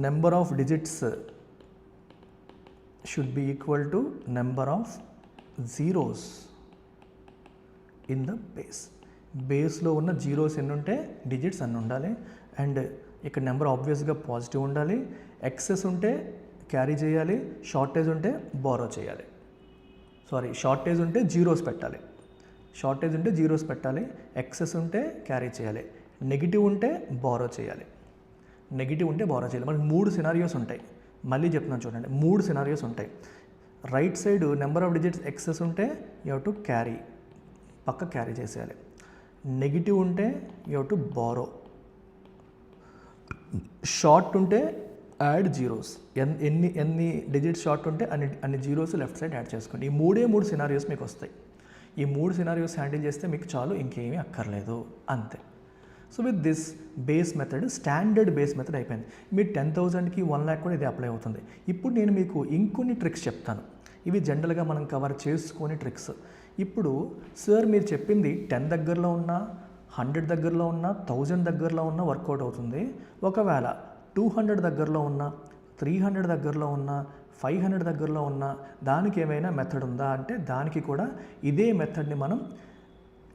Number of digits should be equal to number of zeros in the base. బేస్లో ఉన్న జీరోస్ ఎన్ని ఉంటే డిజిట్స్ అన్ని ఉండాలి. అండ్ ఇక్కడ నెంబర్ ఆబ్వియస్గా పాజిటివ్ ఉండాలి. ఎక్సెస్ ఉంటే క్యారీ చేయాలి, షార్టేజ్ ఉంటే బారో చేయాలి. షార్టేజ్ ఉంటే జీరోస్ పెట్టాలి, ఎక్సెస్ ఉంటే క్యారీ చేయాలి, నెగిటివ్ ఉంటే బారో చేయాలి. మనకి 3 scenarios ఉంటాయి. మళ్ళీ చెప్తున్నాను చూడండి, 3 scenarios ఉంటాయి. Right side number of digits excess ఉంటే యూ హ్యావ్ టు క్యారీ, పక్క క్యారీ చేసేయాలి. నెగిటివ్ ఉంటే you have to borrow. Short ఉంటే యాడ్ జీరోస్. ఎన్ని డిజిట్స్ షార్ట్ ఉంటే అన్ని జీరోస్ లెఫ్ట్ సైడ్ యాడ్ చేసుకోండి. ఈ 3 scenarios మీకు వస్తాయి. ఈ 3 scenarios హ్యాండిల్ చేస్తే మీకు చాలు, ఇంకేమీ అక్కర్లేదు, అంతే. So with this base method, standard base method అయిపోయింది. మీరు 10,000కి 1 lakh కూడా ఇది అప్లై అవుతుంది. ఇప్పుడు నేను మీకు ఇంకొన్ని ట్రిక్స్ చెప్తాను. ఇవి జనరల్గా మనం కవర్ చేసుకునే ట్రిక్స్. ఇప్పుడు సార్ మీరు చెప్పింది 10 దగ్గరలో ఉన్నా, 100 దగ్గరలో ఉన్నా, 1000 దగ్గరలో ఉన్నా వర్కౌట్ అవుతుంది. ఒకవేళ 200 దగ్గరలో ఉన్నా, 300 దగ్గరలో ఉన్నా, 500 దగ్గరలో ఉన్నా, దానికి ఏమైనా మెథడ్ ఉందా అంటే దానికి కూడా ఇదే మెథడ్ని మనం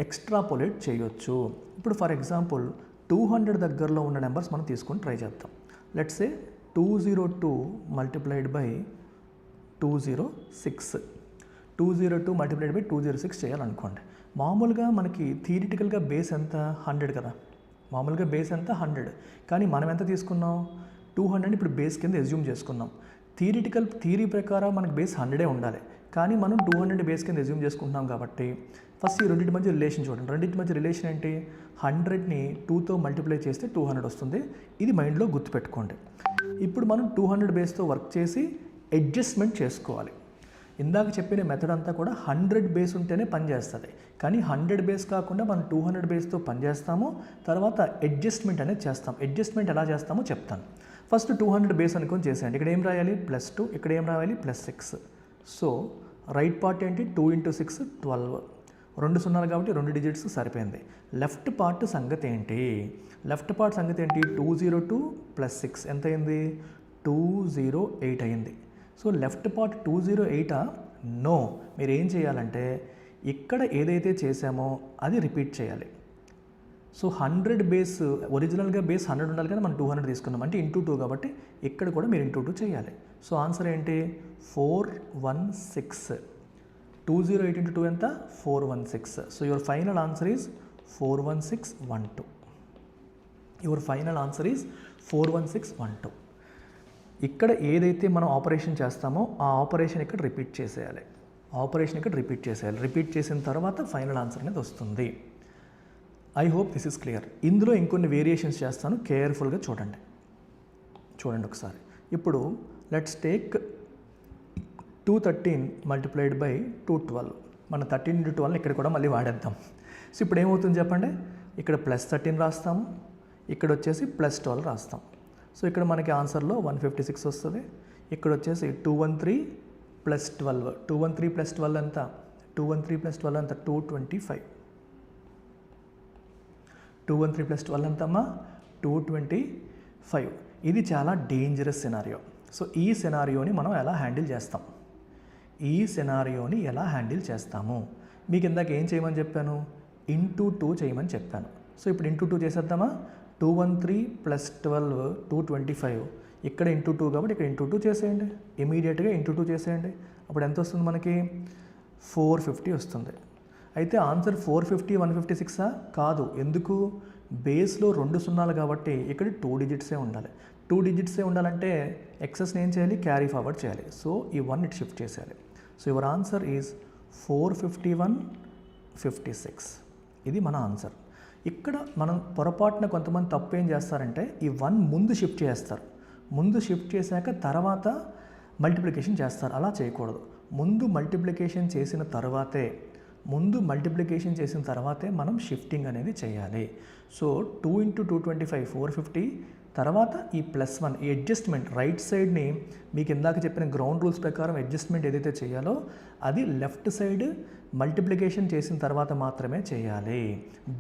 ఎక్స్ట్రాపోలేట్ చేయొచ్చు. ఇప్పుడు ఫర్ ఎగ్జాంపుల్ 200 దగ్గరలో ఉన్న నెంబర్స్ మనం తీసుకొని ట్రై చేద్దాం. Let's say 202 multiplied by 206. 202 multiplied by 206 చేయాలనుకోండి. మామూలుగా మనకి థియరిటికల్గా బేస్ ఎంత 100 కదా, మామూలుగా బేస్ ఎంత 100. కానీ మనం ఎంత తీసుకున్నాం 200 ఇప్పుడు బేస్ కింద ఎజ్యూమ్ చేసుకున్నాం. థియరీ ప్రకారం మనకి బేస్ 100 ఉండాలి, కానీ మనం 200 బేస్ కింద ఎజ్యూమ్ చేసుకుంటున్నాం కాబట్టి ఫస్ట్ ఈ రెండింటి మధ్య రిలేషన్ చూడండి. రెండింటి మధ్య రిలేషన్ ఏంటి, 100ని 2తో మల్టిప్లై చేస్తే 200 వస్తుంది. ఇది మైండ్లో గుర్తుపెట్టుకోండి. ఇప్పుడు మనం 200 బేస్తో వర్క్ చేసి అడ్జస్ట్మెంట్ చేసుకోవాలి. ఇందాక చెప్పిన మెథడ్ అంతా కూడా 100 బేస్ ఉంటేనే పనిచేస్తుంది, కానీ 100 బేస్ కాకుండా మనం 200 బేస్తో పనిచేస్తాము. తర్వాత అడ్జస్ట్మెంట్ అనేది చేస్తాం. అడ్జస్ట్మెంట్ ఎలా చేస్తామో చెప్తాను. ఫస్ట్ 200 బేస్ అనుకొని చేసేయండి. ఇక్కడ ఏం రాయాలి +2, ఇక్కడ ఏం రాయాలి +6. సో రైట్ పార్ట్ ఏంటి 2 × 6 12. 2 సున్నాలు కాబట్టి 2 డిజిట్స్ సరిపోయింది. లెఫ్ట్ పార్ట్ సంగతి ఏంటి, 202 + 6 ఎంత అయింది 208 అయింది. So left part 208 no. మీరు ఏం చేయాలంటే ఇక్కడ ఏదైతే చేసామో అది రిపీట్ చేయాలి. సో 100 బేస్, ఒరిజినల్గా బేస్ 100 ఉండాలి కానీ మనం 200 తీసుకున్నాం అంటే × 2 కాబట్టి ఇక్కడ కూడా మీరు × 2 చేయాలి. సో ఆన్సర్ ఏంటి 416. 208 × 2 ఎంత 416. So your final answer is 41612. Your final answer is 41612. ఇక్కడ ఏదైతే మనం ఆపరేషన్ చేస్తామో ఆ ఆపరేషన్ ఇక్కడ రిపీట్ చేసేయాలి. రిపీట్ చేసిన తర్వాత ఫైనల్ ఆన్సర్ అనేది వస్తుంది. I hope this is clear. ఇందులో ఇంకొన్ని వేరియేషన్స్ చేస్తాను, కేర్ఫుల్గా చూడండి ఒకసారి. ఇప్పుడు లెట్స్ టేక్ 213 మల్టిప్లైడ్ బై 212. మన 13 into 12 ఇక్కడ కూడా మళ్ళీ వాడేద్దాం. సో ఇప్పుడు ఏమవుతుంది చెప్పండి, ఇక్కడ +13 రాస్తాము, ఇక్కడ వచ్చేసి +12 రాస్తాం. సో ఇక్కడ మనకి ఆన్సర్లో 156 వస్తుంది. ఇక్కడ వచ్చేసి 213 + 12, 213 + 12 ఎంత, 213 + 12 ఎంత, 225. 213 + 12 ఎంతమ్మా, 225. ఇది చాలా డేంజరస్ సినారియో. సో ఈ సినారియోని మనం ఎలా హ్యాండిల్ చేస్తాము, మీకు ఇందాక ఏం చేయమని చెప్పాను, ఇంటూ 2 చేయమని చెప్పాను. సో ఇప్పుడు ఇంటూ 2 చేసేద్దామా, 213 + 12 225. ఇక్కడ ఇంటూ 2 కాబట్టి ఇక్కడ ఇంటూ 2 చేసేయండి, ఇమీడియట్గా ఇంటూ 2 చేసేయండి. అప్పుడు ఎంత వస్తుంది మనకి, 450 వస్తుంది. అయితే ఆన్సర్ 450 156 కాదు, ఎందుకు, బేస్లో 2 సున్నాలు కాబట్టి ఇక్కడ 2 డిజిట్సే ఉండాలి. 2 డిజిట్సే ఉండాలంటే ఎక్సెస్ని ఏం చేయాలి, క్యారీ ఫార్వర్డ్ చేయాలి. సో ఈ 1 ఇటు షిఫ్ట్ చేసేయాలి. So your answer is 45156. ఇది మన ఆన్సర్. ఇక్కడ మనం పొరపాటున కొంతమంది తప్పు ఏం చేస్తారంటే ఈ 1 ముందు షిఫ్ట్ చేస్తారు, ముందు షిఫ్ట్ చేశాక తర్వాత మల్టిప్లికేషన్ చేస్తారు. అలా చేయకూడదు. ముందు మల్టిప్లికేషన్ చేసిన తర్వాతే మనం షిఫ్టింగ్ అనేది చేయాలి. సో 2 × 225 450, తర్వాత ఈ +1 ఈ అడ్జస్ట్మెంట్ రైట్ సైడ్ని మీకు ఇందాక చెప్పిన గ్రౌండ్ రూల్స్ ప్రకారం అడ్జస్ట్మెంట్ ఏదైతే చేయాలో అది లెఫ్ట్ సైడ్ మల్టిప్లికేషన్ చేసిన తర్వాత మాత్రమే చేయాలి.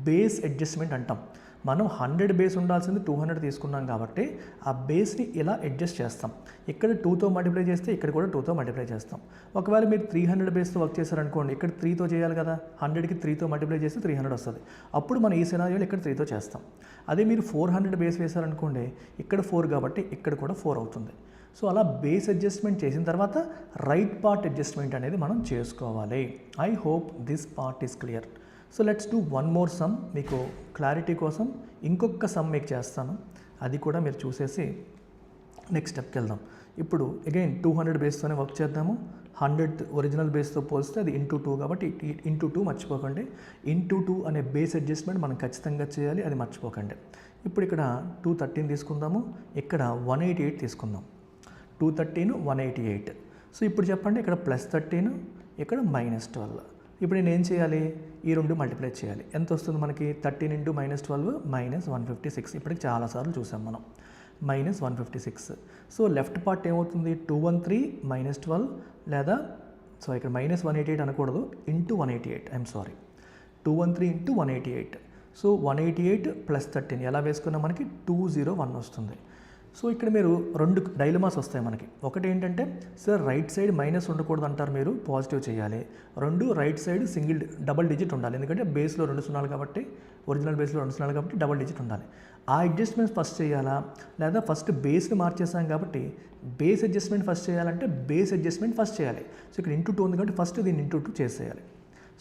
బేస్ అడ్జస్ట్మెంట్ అంటాం. మనం 100 బేస్ ఉండాల్సింది 200 తీసుకున్నాం కాబట్టి ఆ బేస్ని ఇలా అడ్జస్ట్ చేస్తాం. ఇక్కడ 2తో మల్టిప్లై చేస్తే ఇక్కడ కూడా 2తో మల్టిప్లై చేస్తాం. ఒకవేళ మీరు 300 బేస్తో వర్క్ చేశారనుకోండి, ఇక్కడ 3తో చేయాలి కదా, 100కి 3తో మల్టిప్లై చేస్తే 300 వస్తుంది. అప్పుడు మనం ఈ సినారియోలో ఇక్కడ 3తో చేస్తాం. అదే మీరు 400 బేస్ వేశారనుకోండి, ఇక్కడ 4 కాబట్టి ఇక్కడ కూడా 4 అవుతుంది. సో అలా బేస్ అడ్జస్ట్మెంట్ చేసిన తర్వాత రైట్ పార్ట్ అడ్జస్ట్మెంట్ అనేది మనం చేసుకోవాలి. I hope this part is clear. So let's do one more some. మీకు క్లారిటీ కోసం ఇంకొక సమ్ మీకు చేస్తాను, అది కూడా మీరు చూసేసి నెక్స్ట్ స్టెప్కి వెళ్దాం. ఇప్పుడు అగైన్ 200 బేస్తోనే వర్క్ చేద్దాము. 100 ఒరిజినల్ బేస్తో పోలిస్తే అది ఇంటూ 2 కాబట్టి ఇంటూ 2 మర్చిపోకండి. ఇంటూ 2 అనే బేస్ అడ్జస్ట్మెంట్ మనం ఖచ్చితంగా చేయాలి, అది మర్చిపోకండి. ఇప్పుడు ఇక్కడ 213 తీసుకుందాము, ఇక్కడ 188 తీసుకుందాం. 213 188. సో ఇప్పుడు చెప్పండి, ఇక్కడ +13, ఇక్కడ -12. ఇప్పుడు నేను ఏం చేయాలి, ఈ 2 మల్టిప్లై చేయాలి. ఎంత వస్తుంది మనకి, 13 × -12 -156. ఇప్పటికి చాలాసార్లు చూసాం మనం, -156. సో లెఫ్ట్ పార్ట్ ఏమవుతుంది, 213 -12 లేదా ఇక్కడ -188 అనకూడదు, ఇంటూ 188. I'm sorry, 213 × 188. సో 188 + 13 ఎలా వేసుకున్నా మనకి 201 వస్తుంది. సో ఇక్కడ మీరు 2 డైలమాస్ వస్తాయి మనకి. ఒకటి ఏంటంటే, సార్ రైట్ సైడ్ మైనస్ ఉండకూడదు అంటారు మీరు, పాజిటివ్ చేయాలి. 2 రైట్ సైడ్ డబల్ డిజిట్ ఉండాలి, ఎందుకంటే బేస్లో 2 సున్నాలు కాబట్టి, ఒరిజినల్ బేస్లో 2 సున్నాలు కాబట్టి డబల్ డిజిట్ ఉండాలి. ఆ అడ్జస్ట్మెంట్ ఫస్ట్ చేయాలా, లేదా ఫస్ట్ బేస్ని మార్చేసాం కాబట్టి బేస్ అడ్జస్ట్మెంట్ ఫస్ట్ చేయాలంటే బేస్ అడ్జస్ట్మెంట్ ఫస్ట్ చేయాలి. సో ఇక్కడ ఇంటూ 2 ఉంది కాబట్టి ఫస్ట్ దీన్ని ఇంటూ 2 చేసేయాలి.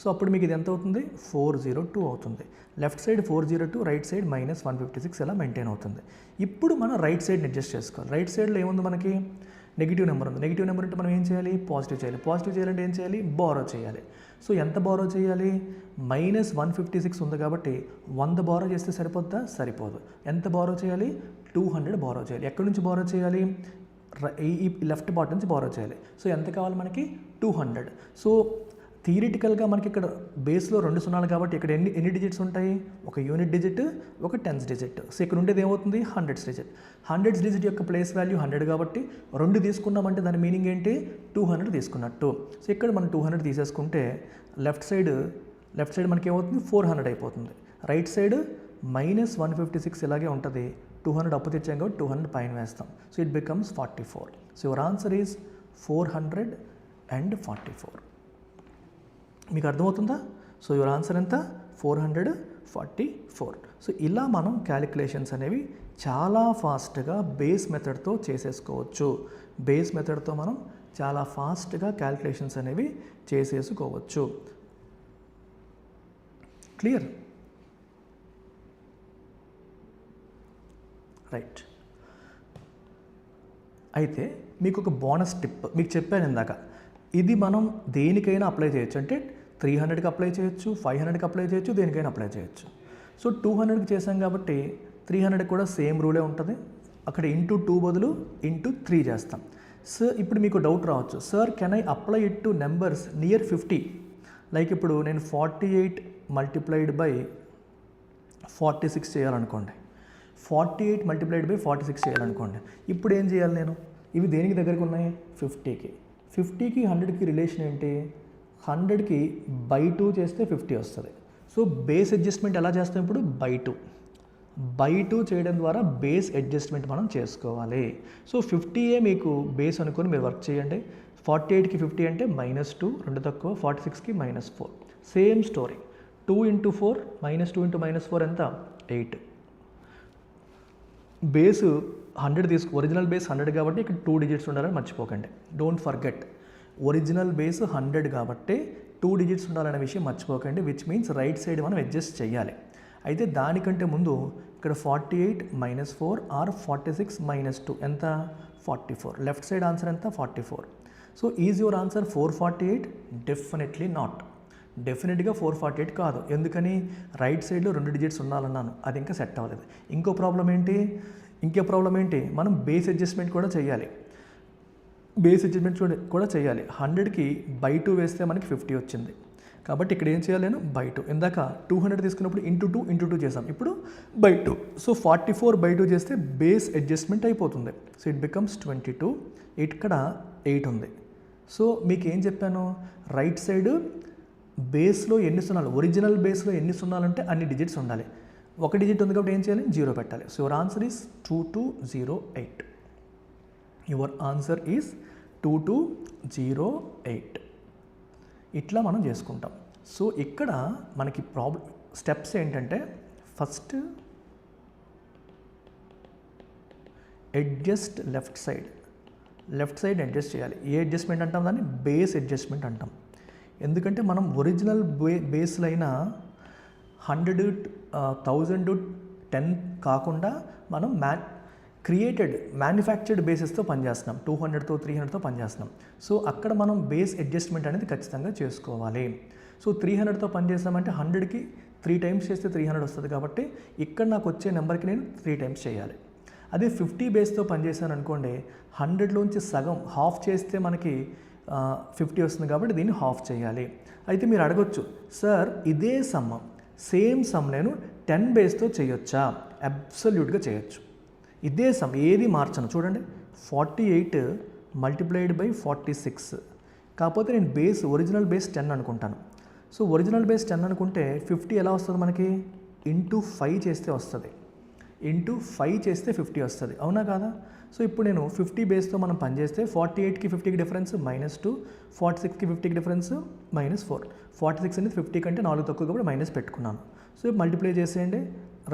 సో అప్పుడు మీకు ఇది ఎంత అవుతుంది, 402 అవుతుంది. లెఫ్ట్ సైడ్ 402, రైట్ సైడ్ -156 ఎలా మెయింటైన్ అవుతుంది. ఇప్పుడు మనం రైట్ సైడ్ని అడ్జస్ట్ చేసుకోవాలి. రైట్ సైడ్లో ఏముంది మనకి, నెగిటివ్ నెంబర్ ఉంది. నెగిటివ్ నెంబర్ అంటే మనం ఏం చేయాలి, పాజిటివ్ చేయాలి. పాజిటివ్ చేయాలంటే ఏం చేయాలి, బారో చేయాలి. సో ఎంత బారో చేయాలి, -156 ఉంది కాబట్టి 100 బారో చేస్తే సరిపోద్దా, సరిపోదు. ఎంత బారో చేయాలి, 200 బారో చేయాలి. ఎక్కడి నుంచి బారో చేయాలి, ఈ లెఫ్ట్ పార్ట్ నుంచి బారో చేయాలి. సో ఎంత కావాలి మనకి, 200. సో థియరిటికల్గా మనకి ఇక్కడ బేస్లో 2 సున్నాలు కాబట్టి ఇక్కడ ఎన్ని డిజిట్స్ ఉంటాయి, ఒక యూనిట్ డిజిట్, ఒక టెన్స్ డిజిట్. సో ఇక్కడ ఉండేది ఏమవుతుంది, 100th డిజిట్. 100th డిజిట్ యొక్క ప్లేస్ వాల్యూ 100 కాబట్టి 2 తీసుకున్నామంటే దాని మీనింగ్ ఏంటి, 200 తీసుకున్నట్టు. సో ఇక్కడ మనం 200 తీసేసుకుంటే లెఫ్ట్ సైడ్ మనకి ఏమవుతుంది, 400 అయిపోతుంది. రైట్ సైడ్ -156 ఇలాగే ఉంటుంది. 200 అప్పు తెచ్చాం కాబట్టి 200 పైన వేస్తాం. So it becomes 44. So your answer is 444. మీకు అర్థమవుతుందా. సో యువర్ ఆన్సర్ ఎంత, 444. సో ఇలా మనం క్యాలిక్యులేషన్స్ అనేవి చాలా ఫాస్ట్గా బేస్ మెథడ్తో చేసేసుకోవచ్చు. బేస్ మెథడ్తో మనం చాలా ఫాస్ట్గా క్యాలిక్యులేషన్స్ అనేవి చేసేసుకోవచ్చు. Clear, right. అయితే మీకు ఒక బోనస్ టిప్ మీకు చెప్పాను ఇందాక, ఇది మనం దేనికైనా అప్లై చేయొచ్చు. అంటే 300కి అప్లై చేయొచ్చు, 500కి అప్లై చేయొచ్చు, దేనికైనా అప్లై చేయొచ్చు. సో 200కి చేసాం కాబట్టి 300 కూడా సేమ్ రూలే ఉంటుంది. అక్కడ ఇంటూ 2 బదులు ఇంటూ 3 చేస్తాం. సార్ ఇప్పుడు మీకు డౌట్ రావచ్చు, sir can I apply it to numbers near 50? Like ఇప్పుడు నేను 48 మల్టిప్లైడ్ బై 46 చేయాలనుకోండి, 48 మల్టిప్లైడ్ బై 46 చేయాలనుకోండి. ఇప్పుడు ఏం చేయాలి నేను? ఇవి దేనికి దగ్గరకు ఉన్నాయి? 50కి. 50కి 100కి రిలేషన్ ఏంటి? 100కి బై 2 చేస్తే 50 వస్తుంది. సో బేస్ అడ్జస్ట్మెంట్ ఎలా చేస్తాం ఇప్పుడు? బై 2 చేయడం ద్వారా బేస్ అడ్జస్ట్మెంట్ మనం చేసుకోవాలి. సో 50ఏ మీకు బేస్ అనుకొని మీరు వర్క్ చేయండి. 48కి 50 అంటే -2, 2 తక్కువ, 46కి -4. Same story. 2 × 4 -2 × -4 ఎంత? 8. బేసు 100 ఒరిజినల్ బేస్ 100 కాబట్టి ఇక్కడ 2 డిజిట్స్ ఉండాలని మర్చిపోకండి. డోంట్ ఫర్గెట్, ఒరిజినల్ బేస్ 100 కాబట్టి 2 డిజిట్స్ ఉండాలనే విషయం మర్చిపోకండి. విచ్ మీన్స్ రైట్ సైడ్ మనం అడ్జస్ట్ చేయాలి. అయితే దానికంటే ముందు ఇక్కడ 48 -4 ఆర్ 46 -2 ఎంత? 44. లెఫ్ట్ సైడ్ ఆన్సర్ ఎంత? 44. So is your answer 448? Definitely not. డెఫినెట్గా 448 కాదు. ఎందుకని? రైట్ సైడ్లో 2 డిజిట్స్ ఉండాలన్నాను, అది ఇంకా సెట్ అవ్వలేదు. ఇంకో ప్రాబ్లం ఏంటి? మనం బేస్ అడ్జస్ట్మెంట్ కూడా చేయాలి. 100కి బై 2 వేస్తే మనకి 50 వచ్చింది. కాబట్టి ఇక్కడ ఏం చేయాలి? నేను బై 2. ఇందాక 200 తీసుకున్నప్పుడు ఇంటూ 2 చేసాం, ఇప్పుడు బై 2. సో 44 బై 2 చేస్తే బేస్ అడ్జస్ట్మెంట్ అయిపోతుంది. So it becomes 22. ఇక్కడ 8 ఉంది. సో మీకు ఏం చెప్పాను? రైట్ సైడ్ బేస్లో ఎన్ని సున్నాలు, ఒరిజినల్ బేస్లో ఎన్ని సున్నాలంటే అన్ని డిజిట్స్ ఉండాలి. ఒక డిజిట్ ఉంది కాబట్టి ఏం చేయాలి? 0 పెట్టాలి. So your answer is 2208. Your answer is 2208. ఇట్లా మనం చేసుకుంటాం. సో ఇక్కడ మనకి స్టెప్స్ ఏంటంటే, first adjust left side adjust చేయాలి. ఏ అడ్జస్ట్మెంట్ అంటాం? దాన్ని బేస్ అడ్జస్ట్మెంట్ అంటాం. ఎందుకంటే మనం ఒరిజినల్ బేస్లో అయినా 100, 1000, 10 కాకుండా మనం మ్యానుఫ్యాక్చర్డ్ బేసెస్తో పనిచేస్తున్నాం. 200తో 300తో పనిచేస్తున్నాం. సో అక్కడ మనం బేస్ అడ్జస్ట్మెంట్ అనేది ఖచ్చితంగా చేసుకోవాలి. సో 300తో పనిచేస్తామంటే 100కి 3 టైమ్స్ చేస్తే 300 వస్తుంది. కాబట్టి ఇక్కడ నాకు వచ్చే నెంబర్కి నేను 3 టైమ్స్ చేయాలి. అదే 50 బేస్తో పనిచేశాను అనుకోండి, 100లోంచి సగం హాఫ్ చేస్తే మనకి 50 వస్తుంది. కాబట్టి దీన్ని హాఫ్ చేయాలి. అయితే మీరు అడగొచ్చు, సార్ ఇదే సేమ్ సమ్ నేను 10 బేస్తో చేయొచ్చా? అబ్సల్యూట్గా చేయొచ్చు. ఇదే సమ్ ఏది మార్చను. చూడండి, 48 మల్టిప్లైడ్ బై 46. కాకపోతే నేను ఒరిజినల్ బేస్ 10 అనుకుంటాను. సో ఒరిజినల్ బేస్ 10 అనుకుంటే 50 ఎలా వస్తుంది మనకి? ఇంటూ 5 చేస్తే వస్తుంది. ఇంటూ 5 చేస్తే 50 వస్తుంది. అవునా కాదా? సో ఇప్పుడు నేను 50 బేస్తో మనం పనిచేస్తే 48కి 50కి డిఫరెన్స్ -2, 46కి 50కి డిఫరెన్స్ -4. 46 అనేది 50 కంటే 4 తక్కువ కాబట్టి మైనస్ పెట్టుకున్నాను. సో మల్టిప్లై చేసేయండి.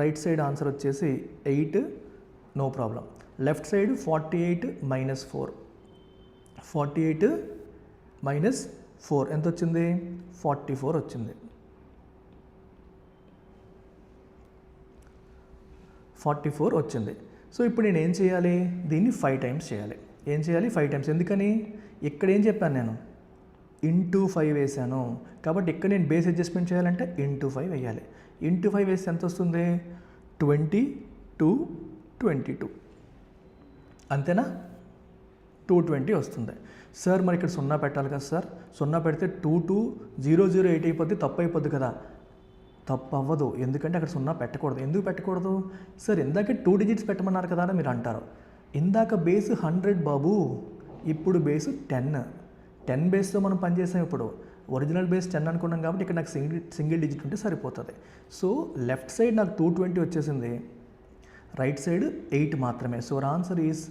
రైట్ సైడ్ ఆన్సర్ వచ్చేసి 8. No problem. Left side 48 -4. 48 -4 ఎంత వచ్చింది? 44 వచ్చింది. 44 వచ్చింది. సో ఇప్పుడు నేను ఏం చేయాలి? దీన్ని 5 టైమ్స్ చేయాలి. ఏం చేయాలి? 5 టైమ్స్. ఎందుకని? ఇక్కడ ఏం చెప్పాను నేను? ఇంటూ 5 వేసాను. కాబట్టి ఇక్కడ నేను బేస్ అడ్జస్ట్మెంట్ చేయాలంటే ఇంటూ 5 వేయాలి. ఇంటూ 5 వేస్తే ఎంత వస్తుంది? 22. అంతేనా? 220 వస్తుంది. సార్ మరి ఇక్కడ 0 పెట్టాలి కదా సార్? 0 పెడితే 22008 అయిపోద్ది, తప్పు అయిపోద్ది కదా? తప్పు అవ్వదు. ఎందుకంటే అక్కడ 0 పెట్టకూడదు. ఎందుకు పెట్టకూడదు? సార్ ఇందాక 2 డిజిట్స్ పెట్టమన్నారు కదా అని మీరు అంటారు. ఇందాక బేస్ 100 బాబు, ఇప్పుడు బేసు 10 బేస్తో మనం పనిచేసాం. ఇప్పుడు ఒరిజినల్ బేస్ 10 అనుకున్నాం కాబట్టి ఇక్కడ నాకు సింగిల్ డిజిట్ ఉంటే సరిపోతుంది. సో లెఫ్ట్ సైడ్ నాకు 220 వచ్చేసింది, రైట్ సైడ్ 8 మాత్రమే. So answer is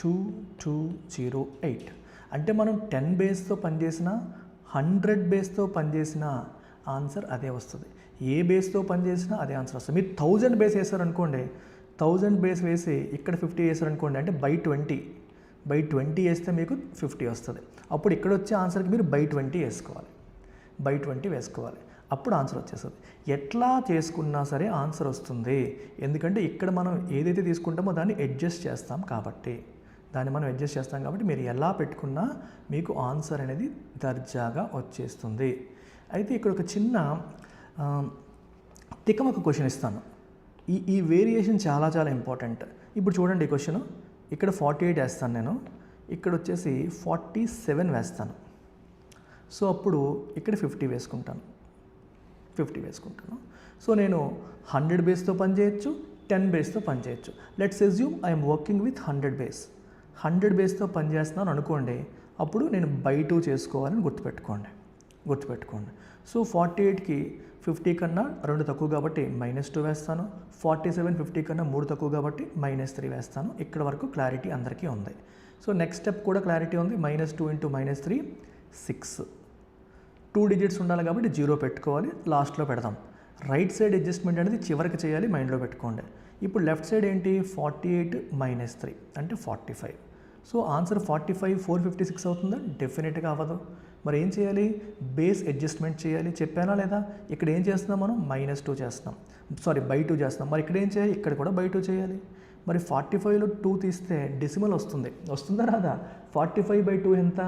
2208. అంటే మనం 10 బేస్తో పనిచేసిన 100 బేస్తో పనిచేసిన ఆన్సర్ అదే వస్తుంది. ఏ బేస్తో పనిచేసినా అదే ఆన్సర్ వస్తుంది. మీరు 1000 బేస్ వేసారనుకోండి, 1000 బేస్ వేసి ఇక్కడ 50 వేసారనుకోండి, అంటే బై 20 వేస్తే మీకు 50 వస్తుంది. అప్పుడు ఇక్కడ వచ్చే ఆన్సర్కి మీరు బై 20 వేసుకోవాలి. అప్పుడు ఆన్సర్ వచ్చేస్తుంది. ఎట్లా చేసుకున్నా సరే ఆన్సర్ వస్తుంది. ఎందుకంటే ఇక్కడ మనం ఏదైతే తీసుకుంటామో దాన్ని అడ్జస్ట్ చేస్తాం కాబట్టి. దాన్ని మనం అడ్జస్ట్ చేస్తాం కాబట్టి మీరు ఎలా పెట్టుకున్నా మీకు ఆన్సర్ అనేది దర్జాగా వచ్చేస్తుంది. అయితే ఇక్కడ ఒక చిన్న తికమక క్వశ్చన్ ఇస్తాను. ఈ వేరియేషన్ చాలా చాలా ఇంపార్టెంట్. ఇప్పుడు చూడండి ఈ క్వశ్చన్, ఇక్కడ 48 వేస్తాను నేను, ఇక్కడ వచ్చేసి 47 వేస్తాను. సో అప్పుడు ఇక్కడ 50 వేసుకుంటాను. సో నేను 100 బేస్తో పనిచేయచ్చు, 10 బేస్తో పనిచేయచ్చు. Let's assume I'm working with 100 base. 100 బేస్తో పనిచేస్తున్నాను అనుకోండి, అప్పుడు నేను బై 2 చేసుకోవాలని గుర్తుపెట్టుకోండి. సో 48కి 50 కన్నా 2 తక్కువ కాబట్టి -2 వేస్తాను. 47 50 కన్నా 3 తక్కువ కాబట్టి -3 వేస్తాను. ఇక్కడ వరకు క్లారిటీ అందరికీ ఉంది. సో నెక్స్ట్ స్టెప్ కూడా క్లారిటీ ఉంది. -2 × -3 6. 2 డిజిట్స్ ఉండాలి కాబట్టి 0 పెట్టుకోవాలి, లాస్ట్లో పెడదాం. రైట్ సైడ్ అడ్జస్ట్మెంట్ అనేది చివరికి చేయాలి, మైండ్లో పెట్టుకోండి. ఇప్పుడు లెఫ్ట్ సైడ్ ఏంటి, 48 - 3 అంటే 45. సో ఆన్సర్ 45 456 అవుతుందా? డెఫినెట్గా అవ్వదు. మరి ఏం చేయాలి, బేస్ అడ్జస్ట్మెంట్ చేయాలి. చెప్పానా లేదా? ఇక్కడ ఏం చేస్తున్నాం మనం, -2 చేస్తున్నాం, బై 2 చేస్తున్నాం. మరి ఇక్కడ ఏం చేయాలి, ఇక్కడ కూడా బై 2 చేయాలి. మరి 45లో 2 తీస్తే డెసిమల్ వస్తుందా రాదా? 45/2 ఎంత,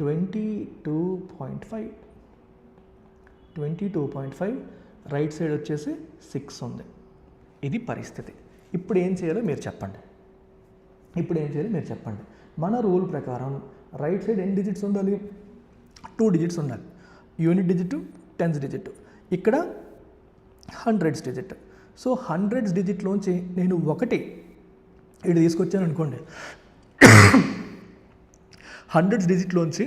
22.5. రైట్ సైడ్ వచ్చేసి 6 ఉంది. ఇది పరిస్థితి. ఇప్పుడు ఏం చేయాలో మీరు చెప్పండి. మన రూల్ ప్రకారం రైట్ సైడ్ ఎన్ని డిజిట్స్ ఉండాలి, 2 డిజిట్స్ ఉండాలి. యూనిట్ డిజిట్, టెన్స్ డిజిట్, ఇక్కడ హండ్రెడ్స్ డిజిట్. సో హండ్రెడ్స్ డిజిట్లోంచి నేను ఒకటి ఇటు తీసుకొచ్చాను అనుకోండి, హండ్రెడ్స్ డిజిట్లోంచి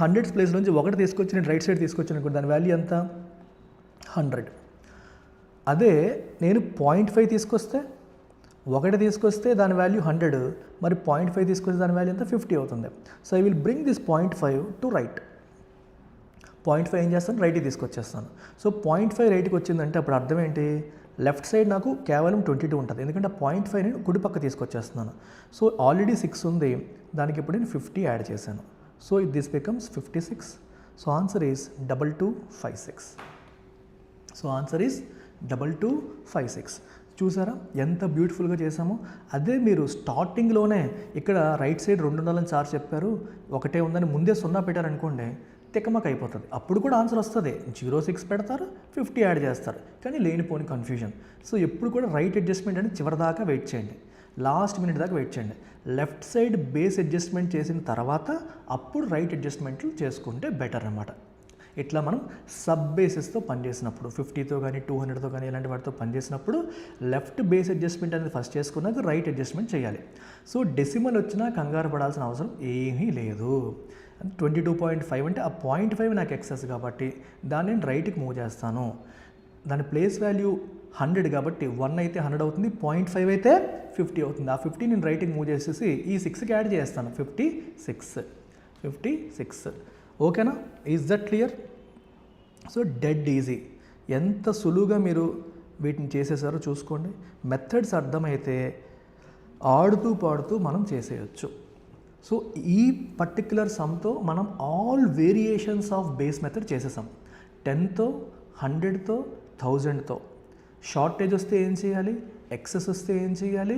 హండ్రెడ్స్ ప్లేస్లోంచి ఒకటి తీసుకొచ్చి నేను రైట్ సైడ్ తీసుకొచ్చాను అనుకోండి, దాని వాల్యూ ఎంత, 100. అదే నేను 0.5 తీసుకొస్తే, ఒకటి తీసుకొస్తే దాని వాల్యూ 100, మరి 0.5 తీసుకొస్తే దాని వాల్యూ ఎంత, 50 అవుతుంది. So I will bring this 0.5 to right. 0.5 ఏం చేస్తాను, రైట్కి తీసుకొచ్చేస్తాను. సో 0.5 రైట్కి వచ్చిందంటే అప్పుడు అర్థం ఏంటి, లెఫ్ట్ సైడ్ నాకు కేవలం 22 ఉంటుంది, ఎందుకంటే 0.5 నేను కుడి పక్క తీసుకొచ్చేస్తున్నాను. సో ఆల్రెడీ 6 ఉంది, దానికి ఇప్పుడు నేను 50 యాడ్ చేశాను. So this becomes 56. So answer is 2256. చూసారా ఎంత బ్యూటిఫుల్గా చేసామో. అదే మీరు స్టార్టింగ్లోనే ఇక్కడ రైట్ సైడ్ 2 ఉండాలని సార్ చెప్పారు, ఒకటే ఉందని ముందే 0 పెట్టారనుకోండి, తికమక అయిపోతుంది. అప్పుడు కూడా ఆన్సర్ వస్తుంది, 06 పెడతారు, 50 యాడ్ చేస్తారు, కానీ లేనిపోని కన్ఫ్యూజన్. సో ఎప్పుడు కూడా రైట్ అడ్జస్ట్మెంట్ అని చివరి దాకా వెయిట్ చేయండి, లాస్ట్ మినిట్ దాకా వెయిట్ చేయండి. లెఫ్ట్ సైడ్ బేస్ అడ్జస్ట్మెంట్ చేసిన తర్వాత అప్పుడు రైట్ అడ్జస్ట్మెంట్లు చేసుకుంటే బెటర్ అన్నమాట. ఇట్లా మనం సబ్ బేసెస్తో పనిచేసినప్పుడు 50తో కానీ 200తో కానీ ఇలాంటి వాటితో పనిచేసినప్పుడు లెఫ్ట్ బేస్ అడ్జస్ట్మెంట్ అనేది ఫస్ట్ చేసుకున్నాక రైట్ అడ్జస్ట్మెంట్ చేయాలి. సో డెసిమల్ వచ్చినా కంగారు పడాల్సిన అవసరం ఏమీ లేదు. 22.5 అంటే ఆ 0.5 నాకు ఎక్సెస్ కాబట్టి దాన్ని నేను రైట్కి మూవ్ చేస్తాను. దాని ప్లేస్ వాల్యూ 100 కాబట్టి 1 అయితే 100 అవుతుంది, 0.5 అయితే 50 అవుతుంది. ఆ 50 నేను రైట్కి మూవ్ చేసేసి ఈ 6కి యాడ్ చేస్తాను, 56. ఓకేనా? Is that clear? So dead easy. ఎంత సులువుగా మీరు వీటిని చేసేసారో చూసుకోండి. మెథడ్స్ అర్థమైతే ఆడుతూ పాడుతూ మనం చేసేయచ్చు. సో ఈ పర్టిక్యులర్ సమ్తో మనం all variations of base method చేసేసాం. 10తో, 100తో, 1000తో. షార్టేజ్ వస్తే ఏం చేయాలి, ఎక్సెస్ వస్తే ఏం చేయాలి,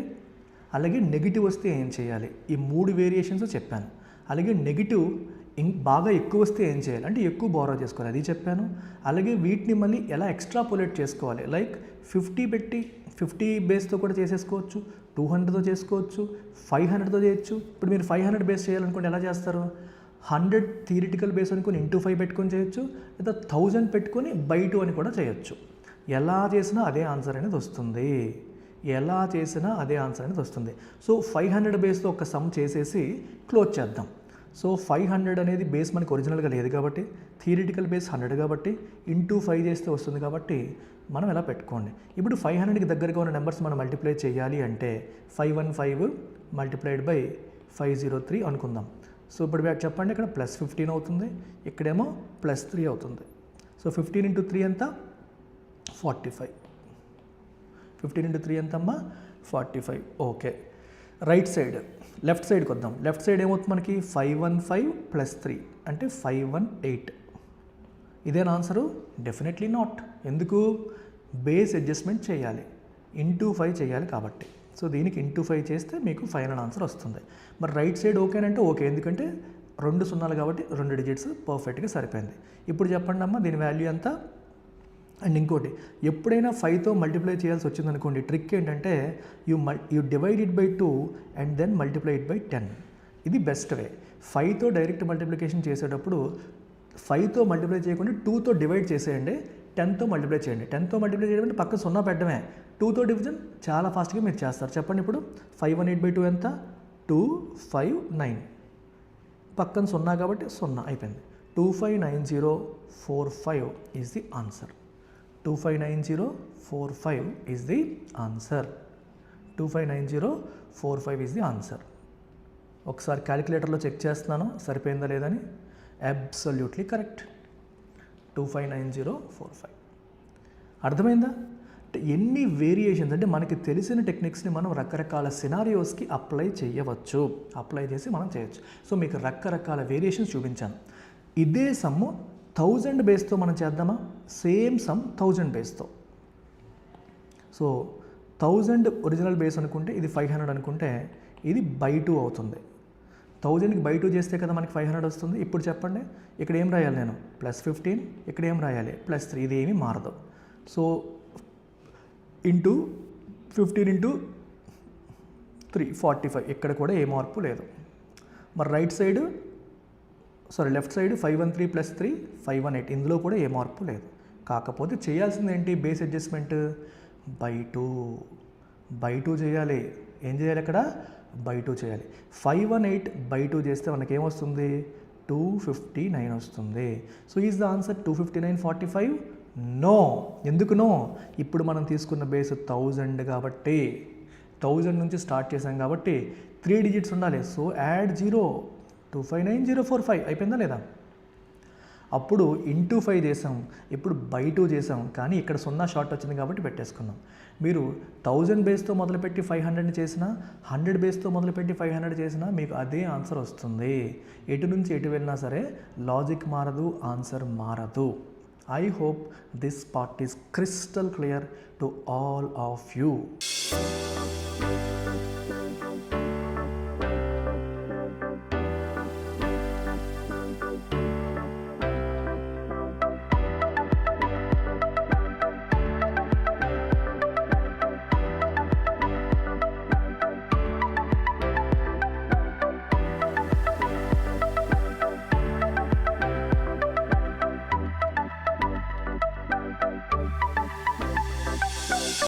అలాగే నెగిటివ్ వస్తే ఏం చేయాలి, ఈ 3 వేరియేషన్స్ చెప్పాను. అలాగే నెగిటివ్ బాగా ఎక్కువ వస్తే ఏం చేయాలి అంటే ఎక్కువ బోరో చేసుకోవాలి, అది చెప్పాను. అలాగే వీటిని మళ్ళీ ఎలా ఎక్స్ట్రాపోలేట్ చేసుకోవాలి, లైక్ 50 పెట్టి 50 బేస్తో కూడా చేసేసుకోవచ్చు, 200తో చేసుకోవచ్చు, 500తో చేయొచ్చు. ఇప్పుడు మీరు 500 బేస్ చేయాలనుకోండి ఎలా చేస్తారు, 100 థియరిటికల్ బేస్ అనుకుని × 5 పెట్టుకొని చేయొచ్చు, లేదా 1000 పెట్టుకొని బై 2 అని కూడా చేయొచ్చు. ఎలా చేసినా అదే ఆన్సర్ అనేది వస్తుంది. సో 500 బేస్తో ఒక సమ్ చేసేసి క్లోజ్ చేద్దాం. సో 500 అనేది బేస్ మనకి ఒరిజినల్గా లేదు కాబట్టి, థియరిటికల్ బేస్ 100 కాబట్టి × 5 చేస్తే వస్తుంది కాబట్టి మనం ఎలా పెట్టుకోండి. ఇప్పుడు 500కి దగ్గరగా ఉన్న నెంబర్స్ మనం మల్టిప్లై చేయాలి అంటే 515 మల్టిప్లైడ్ బై 503 అనుకుందాం. సో ఇప్పుడు చెప్పండి, ఇక్కడ +15 అవుతుంది, ఇక్కడేమో +3 అవుతుంది. సో 15 × 3 ఎంత, 45. 15 × 3 ఎంతమ్మా, 45. ఓకే. రైట్ సైడ్, లెఫ్ట్ సైడ్కి వద్దాం. లెఫ్ట్ సైడ్ ఏమవుతుంది మనకి, 515 + 3 అంటే 518. ఇదేనా ఆన్సరు? Definitely not. ఎందుకు, బేస్ అడ్జస్ట్మెంట్ చేయాలి, × 5 చేయాలి కాబట్టి. సో దీనికి ఇంటూ 5 చేస్తే మీకు ఫైనల్ ఆన్సర్ వస్తుంది. మరి రైట్ సైడ్ ఓకేనంటే ఓకే, ఎందుకంటే 2 సున్నాలు కాబట్టి 2 డిజిట్స్ పర్ఫెక్ట్గా సరిపోయింది. ఇప్పుడు చెప్పండి అమ్మ దీని వాల్యూ ఎంత. అండ్ ఇంకోటి, ఎప్పుడైనా 5తో మల్టిప్లై చేయాల్సి వచ్చిందనుకోండి, ట్రిక్ ఏంటంటే you divide it by 2 and then multiply it by 10. ఇది బెస్ట్ వే. 5తో డైరెక్ట్ మల్టిప్లికేషన్ చేసేటప్పుడు 5తో మల్టిప్లై చేయకుండా 2తో డివైడ్ చేసేయండి, 10తో మల్టిప్లై చేయండి. 10తో మల్టిప్లై చేయడం అంటే పక్కన 0 పెట్టడమే. 2తో డివిజన్ చాలా ఫాస్ట్గా మీరు చేస్తారు. చెప్పండి ఇప్పుడు 518/2 ఎంత? 259. పక్కన 0 కాబట్టి 0 అయిపోయింది. 259045 is the answer. 259045 is the answer. 259045 is the answer. ఒకసారి క్యాలిక్యులేటర్లో చెక్ చేస్తున్నాను సరిపోయిందా లేదని. Absolutely correct. 259045. అర్థమైందా? ఎన్ని వేరియేషన్స్ అంటే మనకి తెలిసిన టెక్నిక్స్ని మనం రకరకాల సినారియోస్కి అప్లై చేయవచ్చు, అప్లై చేసి మనం చేయొచ్చు. సో మీకు రకరకాల వేరియేషన్స్ చూపించాను. ఇదే సమ్ము 1000 బేస్తో మనం చేద్దామా? సేమ్ సమ్ 1000 బేస్తో. సో 1000 ఒరిజినల్ బేస్ అనుకుంటే ఇది 500 అనుకుంటే ఇది బై 2 అవుతుంది. 1000కి బై 2 చేస్తే కదా మనకి 500 వస్తుంది. ఇప్పుడు చెప్పండి ఇక్కడ ఏం రాయాలి నేను? +15. ఇక్కడ ఏం రాయాలి? +3. ఇది ఏమీ మారదు. So into 15 into 3 45. ఇక్కడ కూడా ఏ మార్పు లేదు. మరి లెఫ్ట్ సైడ్ 513 + 3 518. ఇందులో కూడా ఏ మార్పు లేదు. కాకపోతే చేయాల్సింది ఏంటి? బేస్ అడ్జస్ట్మెంట్ బై 2 చేయాలి. ఏం చేయాలి అక్కడ? బై 2 చేయాలి. 518/2 చేస్తే మనకి ఏమొస్తుంది? 259 వస్తుంది. So is the answer 259/45? No. ఎందుకు నో? ఇప్పుడు మనం తీసుకున్న బేస్ 1000 కాబట్టి 1000 నుంచి స్టార్ట్ చేసాం కాబట్టి 3 డిజిట్స్ ఉండాలి. So add 0. 259045 అయిపోయిందా లేదా? అప్పుడు ఇంటూ 5 చేసాం, ఇప్పుడు బై 2 చేసాం, కానీ ఇక్కడ 0 షార్ట్ వచ్చింది కాబట్టి పెట్టేసుకున్నాం. మీరు 1000 బేస్తో మొదలుపెట్టి 500 చేసినా, 100 బేస్తో మొదలుపెట్టి 500 చేసినా మీకు అదే ఆన్సర్ వస్తుంది. ఎటు నుంచి ఎటు వెళ్ళినా సరే లాజిక్ మారదు, ఆన్సర్ మారదు. I hope this part is crystal clear to all of you.